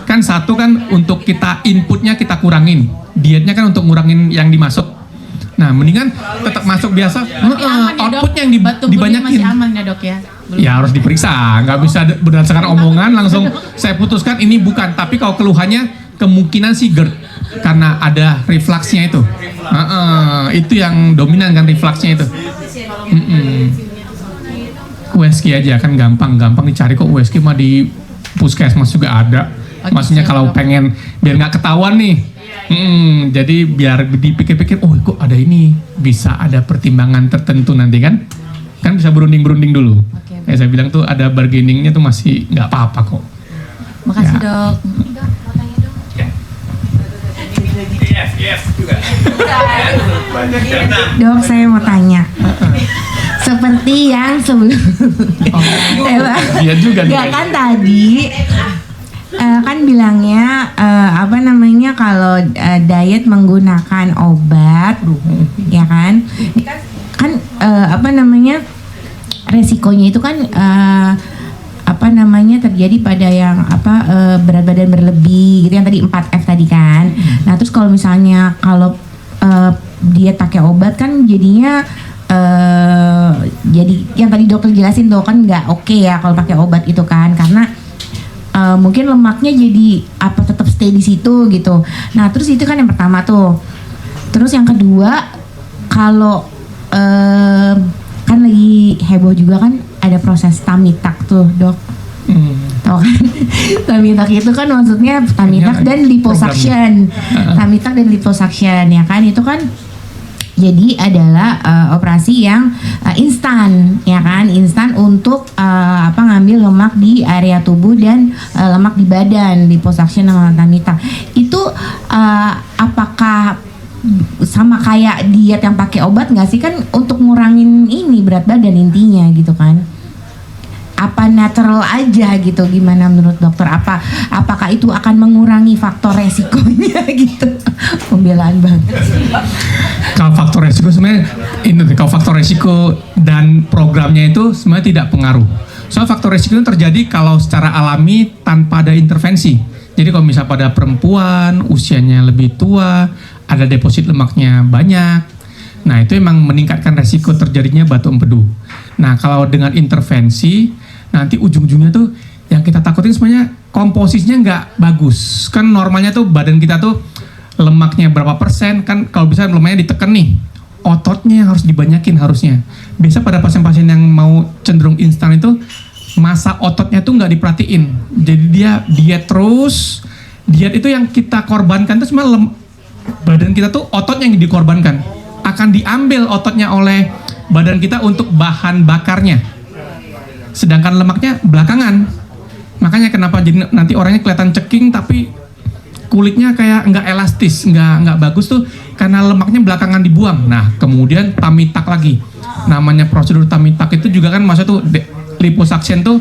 Kan satu kan untuk kita inputnya kita kurangin, dietnya kan untuk ngurangin yang dimasuk. Nah mendingan tetap masuk biasa, outputnya yang dibanyakin. Masih aman ya Dok ya? Ya harus diperiksa, nggak bisa berdasarkan omongan langsung saya putuskan ini bukan. Tapi kalau keluhannya kemungkinan sih GERD karena ada refluksnya itu. Itu yang dominan kan refluksnya itu. USG aja kan gampang dicari kok. USG mah di puskesmas juga ada. Maksudnya kalau pengen biar nggak ketahuan nih. Jadi biar dipikir-pikir, oh kok ada ini, bisa ada pertimbangan tertentu nanti kan bisa berunding dulu. Kayak saya bilang tuh ada bargainingnya tuh masih nggak apa-apa kok. Makasih ya. Dok. Yes juga. Dok, saya mau tanya. Seperti yang sebelum. Iya juga. Nggak kan tadi. Kan bilangnya kalau diet menggunakan obat, ya kan? Resikonya itu kan terjadi pada yang berat badan berlebih gitu, yang tadi 4F tadi kan. Nah terus kalau misalnya diet pakai obat kan jadinya jadi yang tadi dokter jelasin tuh kan nggak oke ya kalau pakai obat itu kan, karena mungkin lemaknya jadi tetap stay di situ gitu. Nah terus itu kan yang pertama tuh. Terus yang kedua kalau kan lagi heboh juga kan ada proses tamitak tuh Dok. Tahu kan? Tamitak itu kan maksudnya tamitak dan liposuction. Tamitak dan liposuction ya kan, itu kan jadi adalah operasi yang instan ya kan, instan untuk ngambil lemak di area tubuh dan lemak di badan, liposuction dengan tamitak. Itu apakah sama kayak diet yang pakai obat nggak sih, kan untuk ngurangin ini berat badan intinya gitu kan? Apa natural aja gitu, gimana menurut dokter? Apakah itu akan mengurangi faktor resikonya gitu? Pembelaan banget. Kalau faktor resiko sebenarnya kalau faktor resiko dan programnya itu sebenarnya tidak pengaruh. Soal faktor resiko itu terjadi kalau secara alami tanpa ada intervensi. Jadi kalau misalnya pada perempuan usianya lebih tua, ada deposit lemaknya banyak, nah itu emang meningkatkan resiko terjadinya batu empedu. Nah kalau dengan intervensi, nanti ujung-ujungnya tuh yang kita takutin sebenarnya komposisinya nggak bagus. Kan normalnya tuh badan kita tuh lemaknya berapa persen, kan kalau bisa lemaknya ditekan nih, ototnya harus dibanyakin harusnya. Biasa pada pasien-pasien yang mau cenderung instan itu, masa ototnya tuh nggak diperhatiin. Jadi dia diet terus, diet itu yang kita korbankan tuh cuma badan kita tuh ototnya yang dikorbankan. Akan diambil ototnya oleh badan kita untuk bahan bakarnya. Sedangkan lemaknya belakangan. Makanya kenapa jadi nanti orangnya kelihatan ceking tapi kulitnya kayak nggak elastis, nggak bagus tuh karena lemaknya belakangan dibuang. Nah kemudian tummy tuck lagi. Namanya prosedur tummy tuck itu juga kan masa tuh liposuction tuh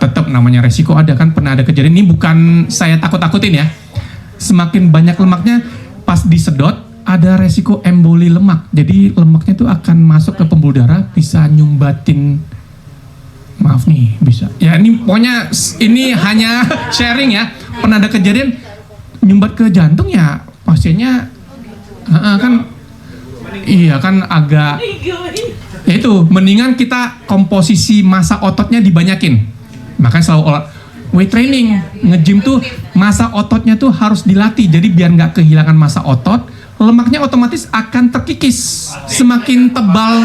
tetap namanya resiko ada kan, pernah ada kejadian. Ini bukan saya takut-takutin ya. Semakin banyak lemaknya pas disedot ada resiko emboli lemak. Jadi lemaknya tuh akan masuk ke pembuluh darah, bisa nyumbatin. Maaf nih, bisa. Ya ini pokoknya ini hanya sharing ya. Pernah ada kejadian nyumbat ke jantung ya pasiennya kan iya kan agak ya itu mendingan kita komposisi massa ototnya dibanyakin. Makanya selalu weight training, nge-gym tuh massa ototnya tuh harus dilatih. Jadi biar nggak kehilangan massa otot, lemaknya otomatis akan terkikis. Semakin tebal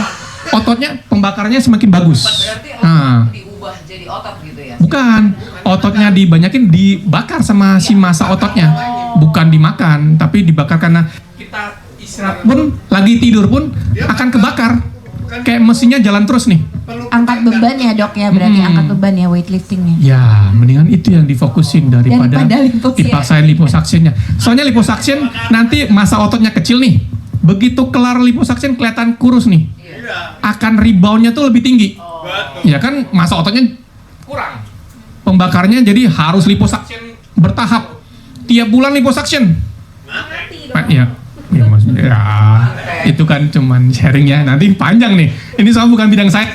ototnya, pembakarannya semakin bagus. Nah, diubah jadi otot gitu ya? bukan, ototnya dibanyakin, dibakar sama si massa ototnya, bukan dimakan, tapi dibakar karena kita istirahat pun, lagi tidur pun akan kebakar. Kayak mesinnya jalan terus nih. Angkat beban ya dok ya, berarti angkat beban ya weightliftingnya. Ya, mendingan itu yang difokusin daripada dipaksain liposuctionnya. Soalnya liposuction nanti massa ototnya kecil nih. Begitu kelar liposuction kelihatan kurus nih. Akan reboundnya tuh lebih tinggi. Ya kan massa ototnya kurang. Pembakarnya jadi harus liposuction bertahap. Tiap bulan liposuction. Nah, ya maksudnya ya itu kan cuman sharing ya. Nanti panjang nih. Ini soal bukan bidang saya.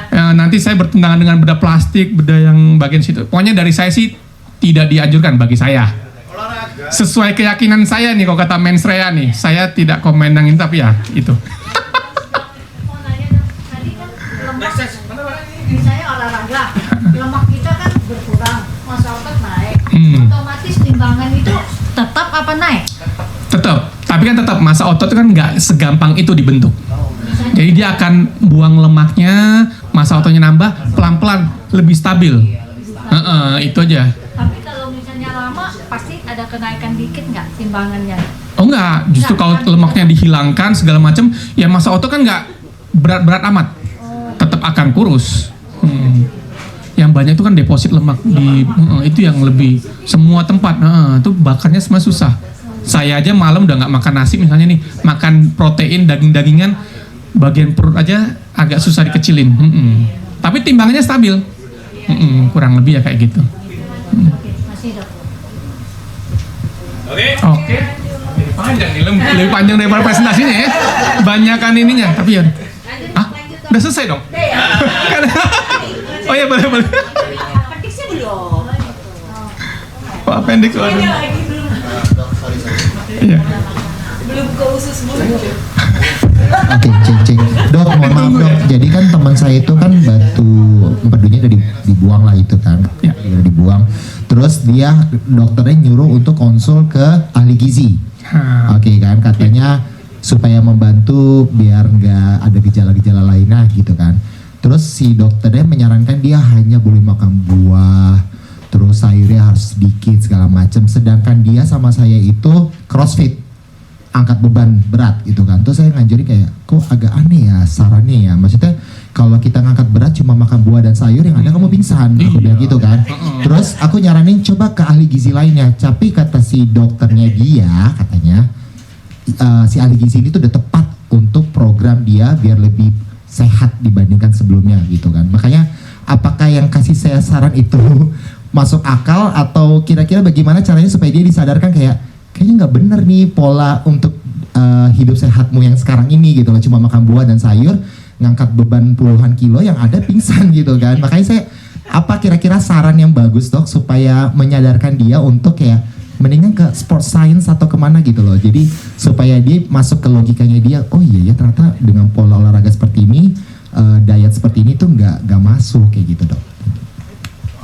Ya, nanti saya bertentangan dengan bedah plastik, bedah yang bagian situ. Pokoknya dari saya sih tidak dianjurkan bagi saya. Sesuai keyakinan saya nih, kalau kata Mensrea nih, saya tidak komen yang ini tapi ya itu. Misalnya olahraga, lemak kita kan berkurang, massa otot naik, otomatis timbangan itu tetap apa naik? Tetap, tapi kan tetap massa otot itu kan nggak segampang itu dibentuk. Jadi dia akan buang lemaknya, massa ototnya nambah, pelan-pelan lebih stabil. Itu aja. Tapi kalau misalnya lama, pasti ada kenaikan dikit nggak timbangannya? Oh enggak, justru kalau lemaknya dihilangkan segala macam, ya massa otot kan nggak berat-berat amat, tetap akan kurus. Yang banyak itu kan deposit lemak di itu yang lebih semua tempat. Itu bakarnya semua susah. Saya aja malam udah nggak makan nasi misalnya nih, makan protein daging-dagingan, bagian perut aja agak susah dikecilin. Tapi timbangannya stabil. Kurang lebih ya kayak gitu. Oke. Panjang nih, lebih panjang daripada presentasinya ya. Banyakan ininya, tapi ya. Udah selesai dong? Oh ya boleh. Appendixnya belum. Pak appendix waduh. Iya. Belum ke usus mulut. Oke, ceng. Dok, mohon maaf dok. Jadi kan teman saya itu kan batu empedunya udah dibuang lah itu kan. Ya. Udah dibuang. Terus dia dokternya nyuruh untuk konsul ke ahli gizi. Oke kan, katanya supaya membantu biar nggak ada gejala-gejala lainnya gitu kan. Terus si dokternya menyarankan dia hanya boleh makan buah, terus sayurnya harus sedikit segala macam. Sedangkan dia sama saya itu CrossFit, angkat beban berat gitu kan. Terus saya ngajarin kayak, kok agak aneh ya sarannya ya. Maksudnya kalau kita ngangkat berat cuma makan buah dan sayur yang ada kamu pingsan. Aku bilang gitu kan. Terus aku nyaranin coba ke ahli gizi lainnya. Tapi kata si dokternya dia, katanya si ahli gizi ini tuh udah tepat untuk program dia biar lebih sehat dibandingkan sebelumnya gitu kan. Makanya apakah yang kasih saya saran itu masuk akal atau kira-kira bagaimana caranya supaya dia disadarkan kayaknya nggak bener nih pola untuk hidup sehatmu yang sekarang ini gitu loh, cuma makan buah dan sayur, ngangkat beban puluhan kilo yang ada pingsan gitu kan. Makanya saya apa kira-kira saran yang bagus dok supaya menyadarkan dia untuk kayak mendingan ke sport science atau kemana gitu loh. Jadi supaya dia masuk ke logikanya dia, oh iya ya ternyata dengan pola olahraga seperti ini, diet seperti ini tuh nggak masuk kayak gitu dok.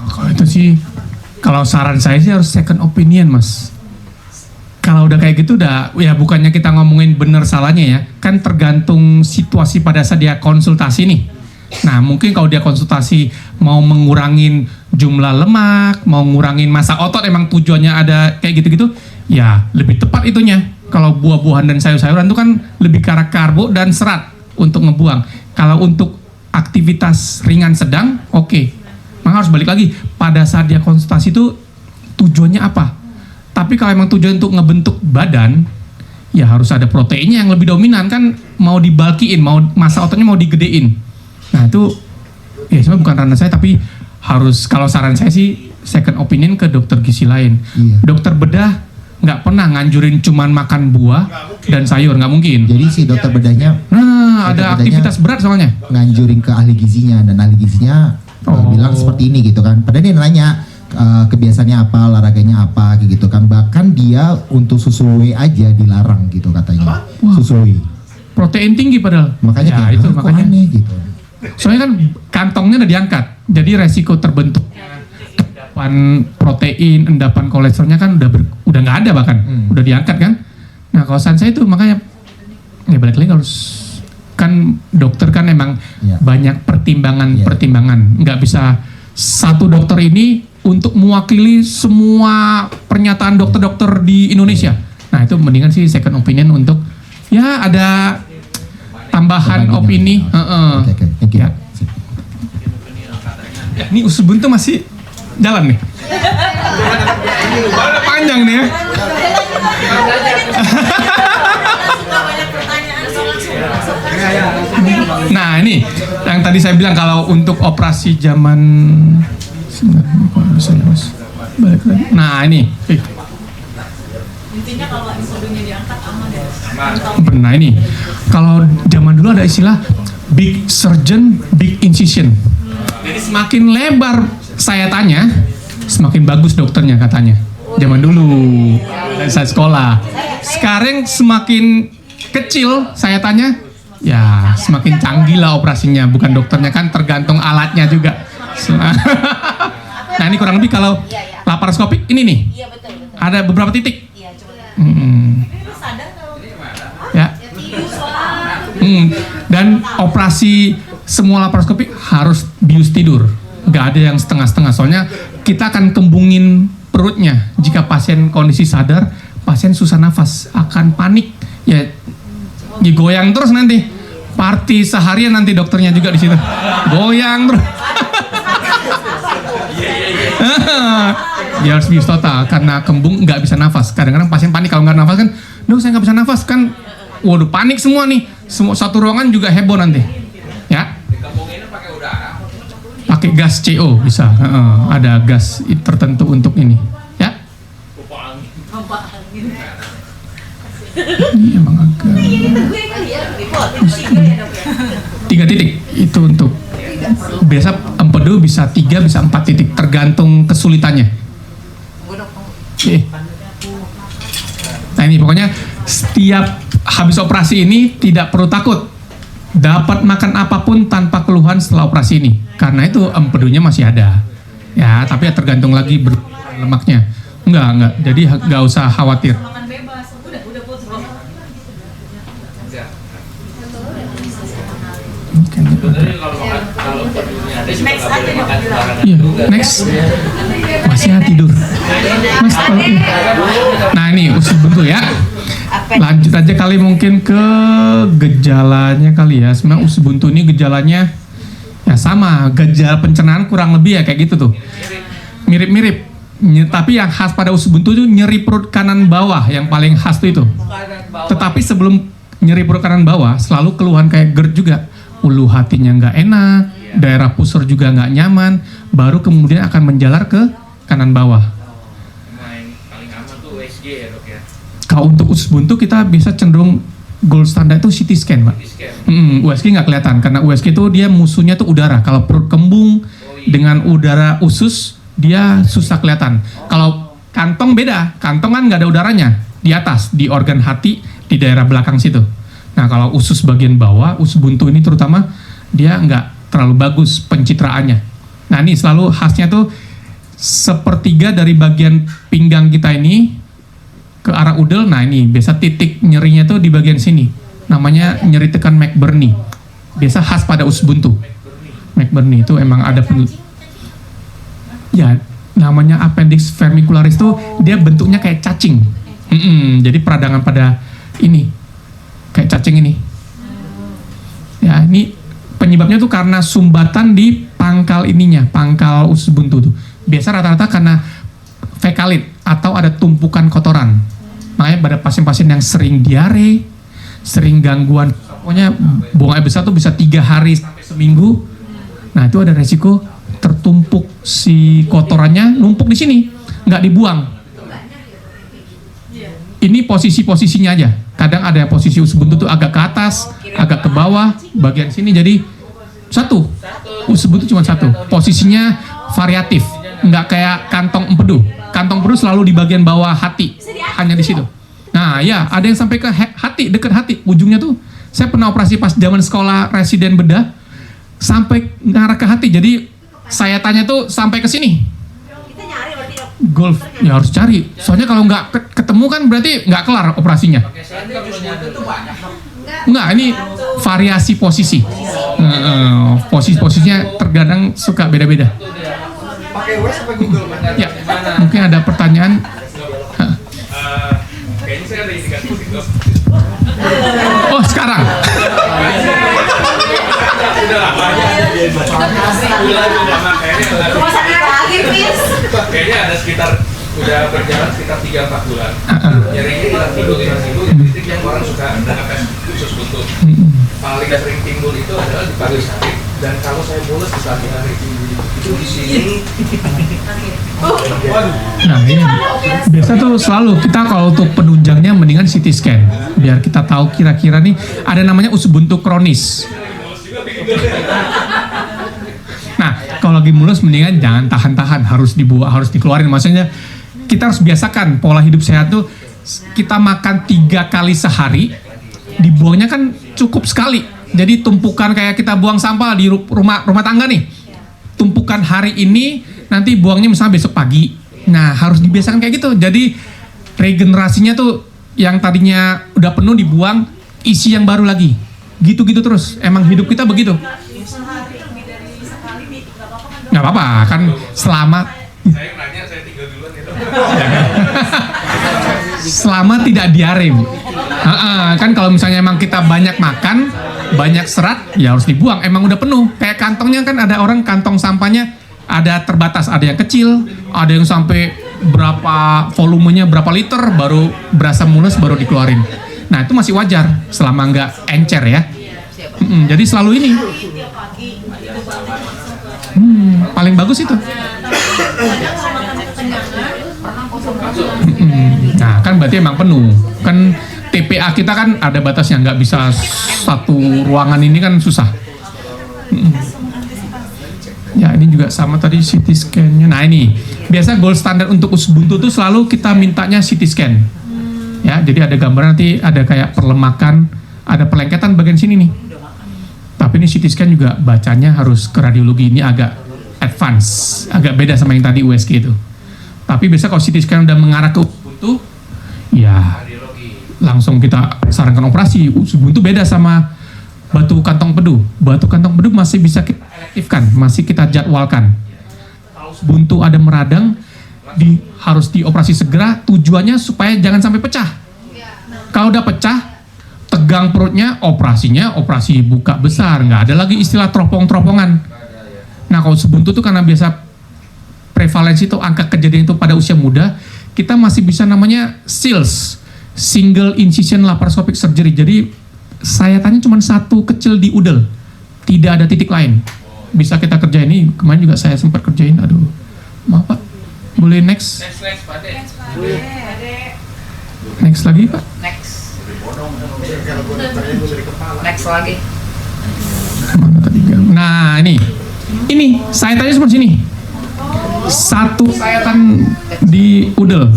Kalau itu sih, kalau saran saya sih harus second opinion mas. Kalau udah kayak gitu udah ya bukannya kita ngomongin bener salahnya ya, kan tergantung situasi pada saat dia konsultasi nih. Nah mungkin kalau dia konsultasi mau mengurangin jumlah lemak, mau ngurangin massa otot, emang tujuannya ada kayak gitu-gitu, ya lebih tepat itunya. Kalau buah-buahan dan sayur-sayuran itu kan lebih ke arah karbo dan serat untuk ngebuang. Kalau untuk aktivitas ringan sedang, oke. Maka harus balik lagi pada saat dia konsultasi itu tujuannya apa. Tapi kalau emang tujuan untuk ngebentuk badan, ya harus ada proteinnya yang lebih dominan kan, mau dibalkiin, mau massa ototnya mau digedein. Nah itu ya sebenarnya bukan ranah saya, tapi harus, kalau saran saya sih second opinion ke dokter gizi lain. Dokter bedah nggak pernah nganjurin cuman makan buah dan sayur, nggak mungkin. Jadi si dokter bedahnya ada aktivitas berat soalnya. Nganjurin ke ahli gizinya, dan ahli gizinya bilang seperti ini gitu kan. Padahal dia nanya kebiasaannya apa, olahraganya apa gitu kan. Bahkan dia untuk susu whey aja dilarang gitu katanya. Susu whey. Protein tinggi padahal. Makanya ya, kayak itu makanya aneh gitu. Soalnya kan kantongnya udah diangkat. Jadi resiko terbentuknya endapan protein, endapan kolesterolnya kan udah nggak ada bahkan. Udah diangkat kan. Nah, kalau saran saya itu makanya ya balik lagi harus, kan dokter kan emang banyak pertimbangan. Nggak bisa satu dokter ini untuk mewakili semua pernyataan dokter-dokter di Indonesia. Nah itu mendingan sih second opinion untuk ya ada tambahan opini. Thank you. Ya, ini usus buntu masih jalan nih. Panjang nih ya. Nah ini yang tadi saya bilang kalau untuk operasi zaman nah ini Intinya kalau empedunya diangkat aman ya. Nah ini kalau zaman dulu ada istilah big surgeon, big incision. Jadi semakin lebar sayatannya, semakin bagus dokternya katanya. Zaman dulu saya sekolah. Sekarang semakin kecil sayatannya, ya semakin canggih lah operasinya. Bukan dokternya, kan tergantung alatnya juga. Nah ini kurang lebih kalau laparoskopik ini nih, ada beberapa titik. Ya. Dan operasi semua laparoskopik harus bius tidur, nggak ada yang setengah-setengah. Soalnya kita akan kembungin perutnya. Jika pasien kondisi sadar, pasien susah nafas, akan panik, ya digoyang terus nanti. Party seharian nanti dokternya juga di situ, goyang terus. Dia harus bius total karena kembung nggak bisa nafas. Kadang-kadang pasien panik kalau nggak nafas kan, dok saya nggak bisa nafas kan, waduh panik semua nih, semua satu ruangan juga heboh nanti, ya. Pakai gas CO bisa, ada gas tertentu untuk ini, ya. Ini emang agak 3 titik itu untuk biasa empedu bisa 3 bisa 4 titik tergantung kesulitannya. Nah ini pokoknya setiap habis operasi ini tidak perlu takut dapat makan apapun tanpa keluhan setelah operasi ini, karena itu empedunya masih ada ya, tapi ya tergantung lagi lemaknya. Enggak, jadi nggak usah khawatir. Iya, next. Masih tidur. Mas, nah ini usus buntu ya. Lanjut aja kali mungkin ke gejalanya kali ya. Sebenarnya usus buntu ini gejalanya ya sama, gejala pencernaan kurang lebih ya kayak gitu tuh. Mirip-mirip. Tapi yang khas pada usus buntu itu nyeri perut kanan bawah yang paling khas tuh itu. Tetapi sebelum nyeri perut kanan bawah selalu keluhan kayak GERD juga. Ulu hatinya nggak enak, daerah pusar juga nggak nyaman, baru kemudian akan menjalar ke kanan bawah. Paling aman tuh USG ya dok ya. Kalau untuk usus buntu kita bisa cenderung gold standar itu CT scan, Pak. USG nggak kelihatan karena USG itu dia musuhnya tuh udara. Kalau perut kembung dengan udara usus dia susah kelihatan. Kalau kantong beda, kantong kan nggak ada udaranya di atas, di organ hati di daerah belakang situ. Nah kalau usus bagian bawah, usus buntu ini terutama dia nggak terlalu bagus pencitraannya. Nah ini selalu khasnya tuh sepertiga dari bagian pinggang kita ini ke arah karena udel. Nah ini biasa titik nyerinya tuh di bagian sini. Namanya nyeri tekan McBurney. Biasa khas pada usus buntu. McBurney itu emang ada ya namanya appendix vermicularis tuh dia bentuknya kayak cacing. Jadi peradangan pada ini kayak cacing ini. Ya ini penyebabnya tuh karena sumbatan di pangkal ininya, pangkal usus buntu tuh. Biasa rata-rata karena fekalit atau ada tumpukan kotoran. Makanya pada pasien-pasien yang sering diare, sering gangguan, pokoknya buang air besar tuh bisa 3 hari sampai seminggu. Nah itu ada resiko tertumpuk si kotorannya numpuk di sini, nggak dibuang. Ini posisi-posisinya aja. Kadang ada posisi usus buntu tuh agak ke atas, agak ke bawah, bagian sini jadi satu. Usus buntu cuma satu. Posisinya variatif, nggak kayak kantong empedu. Kantong empedu selalu di bagian bawah hati, hanya di situ. Nah ya, ada yang sampai ke hati, dekat hati. Ujungnya tuh, saya pernah operasi pas zaman sekolah residen bedah, sampai ngarah ke hati. Jadi saya tanya tuh sampai ke sini. Golf ya harus cari. Soalnya kalau nggak ketemu kan berarti nggak kelar operasinya. Enggak, ini variasi posisi. Posisinya terkadang suka beda-beda. Pakai Waze apa Google? Ya, mungkin ada pertanyaan. Kayaknya saya ada indikasi dok. Oh sekarang. Sudah lama Rumah sakit lagi, Fis. Kayaknya ada sekitar udah berjalan sekitar 3-4 bulan. Nyerinya hilang timbul titik yang orang suka mengangkat usus buntu. Paling sering timbul itu adalah di pagi hari. Dan kalau saya bolos di pagi hari itu di sini. Nah ini biasa tuh selalu kita kalau untuk penunjangnya mendingan CT scan biar kita tahu kira-kira nih ada namanya usus buntu kronis. Nah kalau lagi mulus mendingan jangan tahan-tahan, harus dibuang, harus dikeluarin. Maksudnya kita harus biasakan pola hidup sehat tuh, kita makan 3 kali sehari, dibuangnya kan cukup sekali. Jadi tumpukan kayak kita buang sampah di rumah tangga nih, tumpukan hari ini nanti buangnya misalnya besok pagi. Nah harus dibiasakan kayak gitu. Jadi regenerasinya tuh yang tadinya udah penuh dibuang, isi yang baru lagi. Gitu-gitu terus. Emang hidup kita begitu. Nggak apa-apa kan selama. Saya nanya, saya tinggal duluan ya dok. Selama tidak diare. Kan kalau misalnya emang kita banyak makan, banyak serat, ya harus dibuang. Emang udah penuh. Kayak kantongnya kan ada orang kantong sampahnya ada terbatas, ada yang kecil, ada yang sampai berapa volumenya berapa liter baru berasa mulus baru dikeluarin. Nah itu masih wajar selama nggak encer ya. Jadi selalu ini. Paling bagus itu. Nah kan berarti emang penuh. Kan TPA kita kan ada batasnya, nggak bisa satu ruangan ini kan susah. Ya ini juga sama tadi CT scan-nya. Nah ini biasa gold standard untuk usus buntu tuh selalu kita mintanya CT scan. Ya jadi ada gambar nanti ada kayak perlemakan, ada pelengketan bagian sini nih. Tapi ini CT scan juga bacanya harus ke radiologi, ini agak advance, agak beda sama yang tadi USG itu. Tapi biasa kalau CT scan udah mengarah ke usus buntu, ya langsung kita sarankan operasi. Usus buntu beda sama batu kantong pedu. Batu kantong pedu masih bisa kita elektifkan, masih kita jadwalkan. Kalau usus buntu ada meradang, harus dioperasi segera. Tujuannya supaya jangan sampai pecah. Kalau udah pecah, tegang perutnya, operasinya operasi buka besar, nggak ada lagi istilah teropong-teropongan. Nah kalau usus buntu tuh karena biasa prevalensi itu angka kejadian itu pada usia muda, kita masih bisa namanya SILS, single incision laparoscopic surgery. Jadi saya tanya cuma satu kecil di udel, tidak ada titik lain. Bisa kita kerjain. Ini kemarin juga saya sempat kerjain. Aduh, maaf Pak, boleh next? Next lagi Pak. Next lagi. Mana tadi? Nah ini saya tanya seperti sini. Satu sayatan di udel.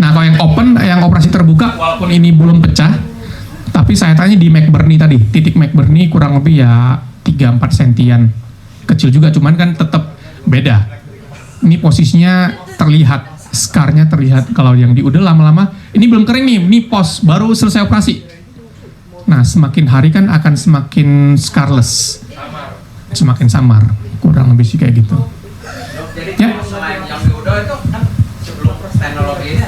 Nah kalau yang open, yang operasi terbuka, walaupun ini belum pecah, tapi sayatannya di McBurney tadi, titik McBurney kurang lebih ya 3-4 sentian, kecil juga, cuman kan tetap beda. Ini posisinya terlihat scarnya terlihat. Kalau yang di udel lama-lama, ini belum kering nih, ini pos, baru selesai operasi. Nah, semakin hari kan akan semakin scarless, semakin samar, kurang lebih sih kayak gitu. Jadi Ya. selain yang di udel itu kan sebelum teknologi ini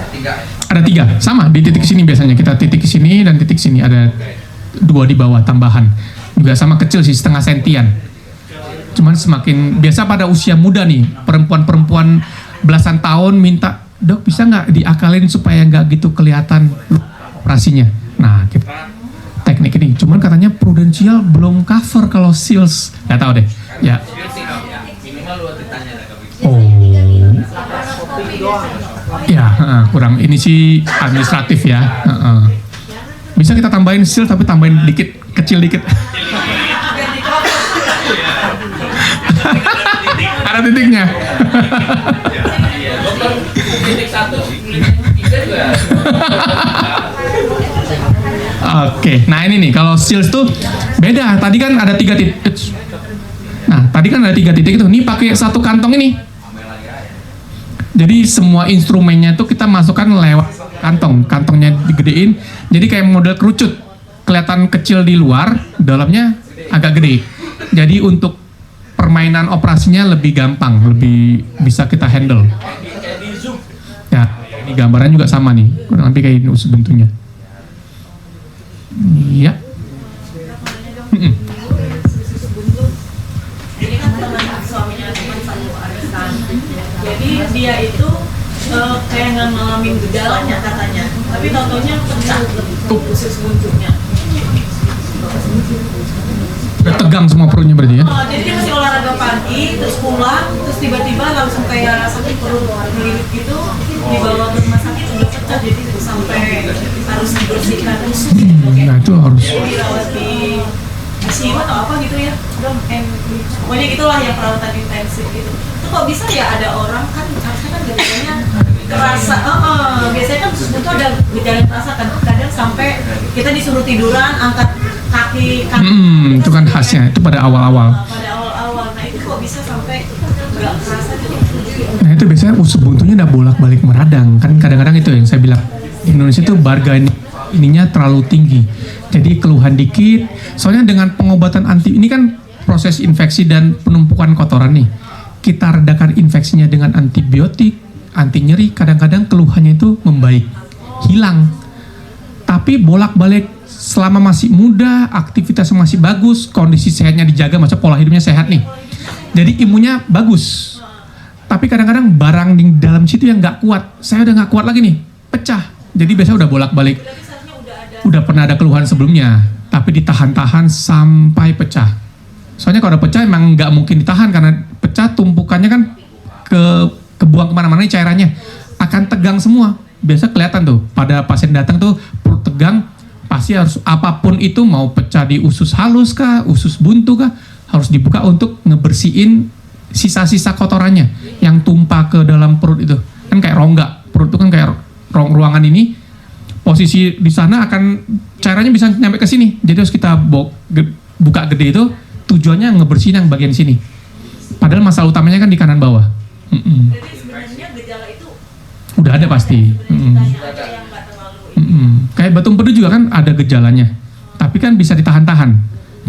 Ada 3, sama di titik sini biasanya kita titik sini dan titik sini, ada 2 di bawah tambahan. Juga sama kecil sih, setengah sentian. Cuman semakin biasa pada usia muda nih, perempuan-perempuan belasan tahun minta, dok bisa nggak diakalin supaya nggak gitu kelihatan operasinya. Nah, kita teknik ini, cuman katanya Prudential belum cover kalau Seals, nggak tahu deh. Ya. minimal 2 ditanya Oh. Ya, kurang ini sih administratif ya. Bisa kita tambahin Seals tapi tambahin dikit, kecil dikit. Ada titiknya. titik 1, titik 3 juga. Oke, nah ini nih kalau Seals tuh beda. Tadi kan ada 3 titik. Nah, tadi kan ada 3 titik itu. Ini pakai satu kantong ini. Jadi semua instrumennya tuh kita masukkan lewat kantong. Kantongnya digedein. Jadi kayak model kerucut. Kelihatan kecil di luar, dalamnya agak gede. Jadi untuk permainan operasinya lebih gampang, lebih bisa kita handle. Ya, ini gambaran juga sama nih. Kurang lebih kayak ini usus bentuknya. Iya. Ini kan teman suaminya teman saya Arisan. Jadi dia itu kayak nggak ngalamin gejalanya katanya, tapi tau-taunya pecah usus buntunya. Udah tegang semua perutnya berarti ya? Jadi dia masih olahraga pagi, terus pulang, terus tiba-tiba langsung kayak sakit perut melilit gitu, dibawa ke rumah sakit udah pecah, jadi sampai harus dibersihkan usus. Nah itu harus. Dirawat di ICU atau apa gitu ya, pokoknya gitulah yang perawatan intensif gitu. Itu kok bisa ya ada orang kan harusnya kan gejalanya kerasa, biasanya kan usus buntu ada gejala terasa kan, kadang sampai kita disuruh tiduran, angkat kaki Itu kan khasnya, itu pada awal-awal. Nah itu kok bisa sampai nggak kerasa gitu. Nah itu biasanya usus buntunya udah bolak-balik meradang. Kan kadang-kadang itu yang saya bilang, di Indonesia itu barga ininya terlalu tinggi. Jadi keluhan dikit, soalnya dengan pengobatan anti, ini kan proses infeksi dan penumpukan kotoran nih. Kita redakan infeksinya dengan antibiotik, anti nyeri, kadang-kadang keluhannya itu membaik, hilang. Tapi bolak-balik selama masih muda, aktivitasnya masih bagus, kondisi sehatnya dijaga, macam pola hidupnya sehat nih. Jadi imunnya bagus. Tapi kadang-kadang barang di dalam situ yang nggak kuat, saya udah nggak kuat lagi nih, pecah. Jadi biasanya udah bolak-balik. Udah pernah ada keluhan sebelumnya, tapi ditahan-tahan sampai pecah. Soalnya kalau udah pecah emang nggak mungkin ditahan, karena pecah tumpukannya kan kebuang kemana-mana nih cairannya, akan tegang semua. Biasa kelihatan tuh pada pasien datang tuh perut tegang, pasti harus apapun itu, mau pecah di usus halus kah, usus buntu kah, harus dibuka untuk ngebersihin sisa-sisa kotorannya yang tumpah ke dalam perut itu. Kan kayak rongga, perut itu kan kayak ruangan ini, posisi di sana akan cairannya bisa nyampe ke sini. Jadi harus kita buka gede itu, tujuannya ngebersihin yang bagian sini. Padahal masalah utamanya kan di kanan bawah. Jadi sebenarnya gejala itu Udah ada pasti. Kayak batu empedu juga kan ada gejalanya, tapi kan bisa ditahan-tahan.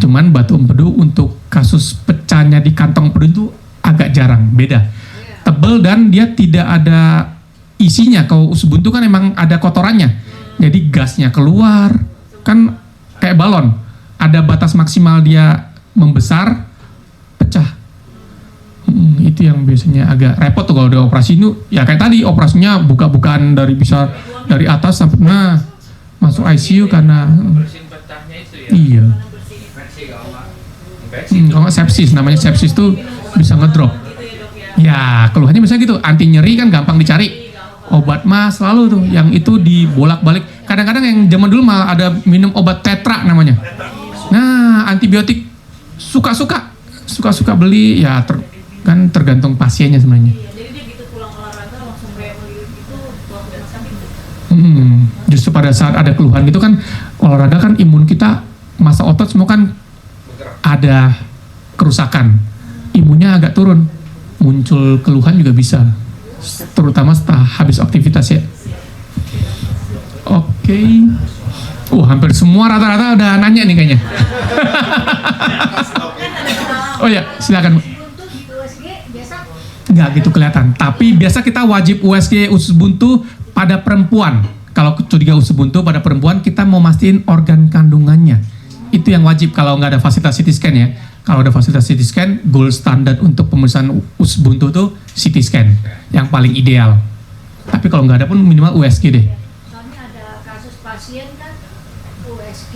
Cuman batu empedu untuk kasus pecahnya di kantong empedu itu agak jarang, beda. Tebel dan dia tidak ada isinya. Kalau usus buntu kan emang ada kotorannya. Jadi gasnya keluar, kan kayak balon. Ada batas maksimal dia membesar, pecah. Itu yang biasanya agak repot tuh kalau udah operasi itu. Ya kayak tadi operasinya buka-bukaan bisa dari atas sampai masuk ICU karena iya. Kalau nggak sepsis, namanya sepsis tuh bisa ngedrop. Ya keluhannya misalnya gitu, anti nyeri kan gampang dicari. Obat mah selalu tuh, yang itu dibolak-balik. Kadang-kadang yang zaman dulu malah ada minum obat tetra namanya. Nah, antibiotik suka-suka beli, ya kan tergantung pasiennya sebenarnya. jadi dia gitu pulang olahraga langsung kayak melilit gitu pulang dari sakit. Justru pada saat ada keluhan gitu kan, olahraga kan imun kita, masa otot semua kan ada kerusakan. Imunnya agak turun, muncul keluhan juga bisa. terutama setelah habis aktivitas ya. Oke. Hampir semua rata-rata udah nanya nih kayaknya. Oh ya, silakan. Nggak gitu kelihatan. Tapi biasa kita wajib USG usus buntu pada perempuan. Kalau curiga usus buntu pada perempuan, kita mau mastiin organ kandungannya. Itu yang wajib kalau nggak ada fasilitas CT scan ya. Kalau ada fasilitas CT scan, gold standard untuk pemeriksaan usus buntu tuh CT scan. Yang paling ideal. Tapi kalau nggak ada pun minimal USG deh. Soalnya ada kasus pasien kan USG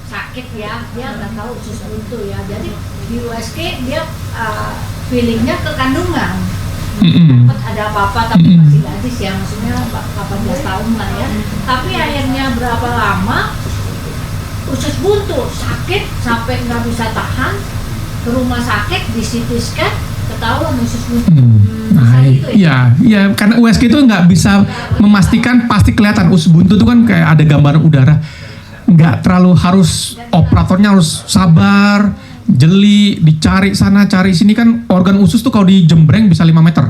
sakit ya, dia nggak tahu usus buntu ya. Jadi di USG dia feelingnya ke kandungan. Dapat ada apa-apa tapi masih gadis ya, maksudnya 18 tahun lah ya. Tapi akhirnya berapa lama usus buntu sakit sampai nggak bisa tahan, ke rumah sakit di CT scan ketahuan usus buntu. Iya, karena USG itu nggak bisa memastikan pasti kelihatan. Usus buntu itu kan kayak ada gambaran udara, nggak terlalu harus operatornya harus sabar, jeli, dicari sana cari sini. Kan organ usus tuh kalau dijembreng bisa 5 meter.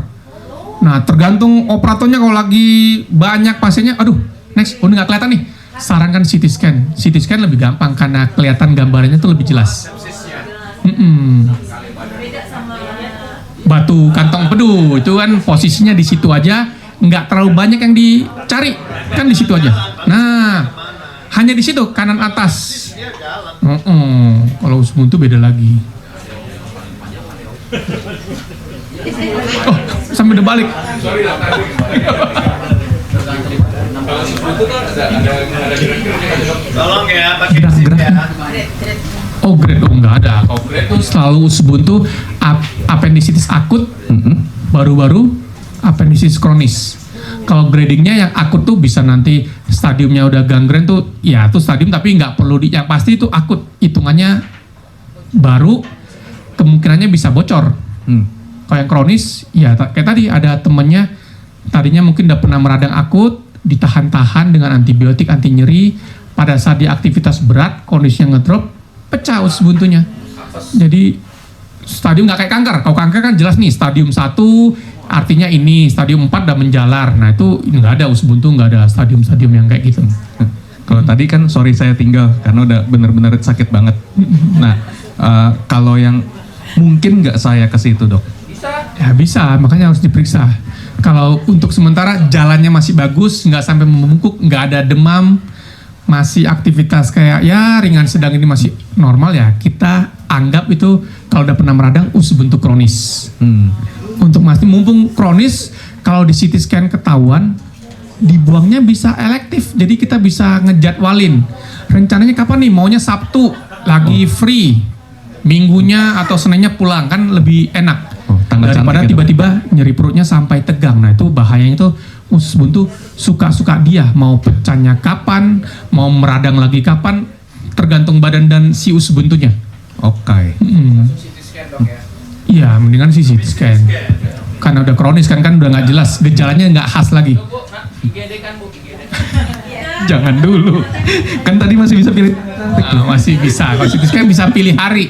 Nah tergantung operatornya, kalau lagi banyak pasiennya, aduh next, udah nggak kelihatan nih, sarankan CT scan. CT scan lebih gampang karena kelihatan gambarannya tuh lebih jelas. Batu kantong empedu itu kan posisinya di situ aja, nggak terlalu banyak yang dicari, kan di situ aja. Nah hanya di situ kanan atas. Kalau usus buntu beda lagi. Sampai udah balik. Kalau usus buntu kan ada Tolong ya pakai gerak. Grade nggak ada. Kalau grade itu selalu usus buntu appendicitis akut, baru-baru appendicitis kronis. Kalau gradingnya yang akut tuh bisa nanti stadiumnya udah gangren tuh, ya tuh stadium tapi nggak perlu yang pasti itu akut, hitungannya baru, kemungkinannya bisa bocor. Kalau yang kronis, ya kayak tadi ada temennya tadinya mungkin udah pernah meradang akut, ditahan-tahan dengan antibiotik anti nyeri, pada saat dia aktivitas berat kondisinya ngedrop, pecah usus buntunya. Jadi stadium nggak kayak kanker. Kalau kanker kan jelas nih stadium 1 artinya ini, stadium 4 udah menjalar. Nah itu nggak ada usus buntu, nggak ada stadium-stadium yang kayak gitu. Kalau tadi kan sorry saya tinggal karena udah bener-bener sakit banget. Nah kalau yang mungkin nggak saya ke situ dok? Ya bisa, makanya harus diperiksa. Kalau untuk sementara jalannya masih bagus, nggak sampai membungkuk, nggak ada demam, masih aktivitas kayak ya ringan sedang ini masih normal ya, kita anggap itu kalau udah pernah meradang usus buntu kronis. Untuk masih mumpung kronis, kalau di CT scan ketahuan, dibuangnya bisa elektif, jadi kita bisa ngejadwalin. Rencananya kapan nih? Maunya Sabtu, lagi free, minggunya atau Seninnya pulang, kan lebih enak. Daripada tiba-tiba nyeri perutnya sampai tegang. Nah itu bahayanya itu usus buntu suka-suka dia mau pecahnya kapan, mau meradang lagi kapan, tergantung badan dan si usus buntunya. Oke. Iya, mendingan sih CT scan. Karena udah kronis kan udah nggak jelas, gejalanya nggak khas lagi. Jangan dulu, kan tadi masih bisa pilih. Masih bisa, kalau CT scan bisa pilih hari.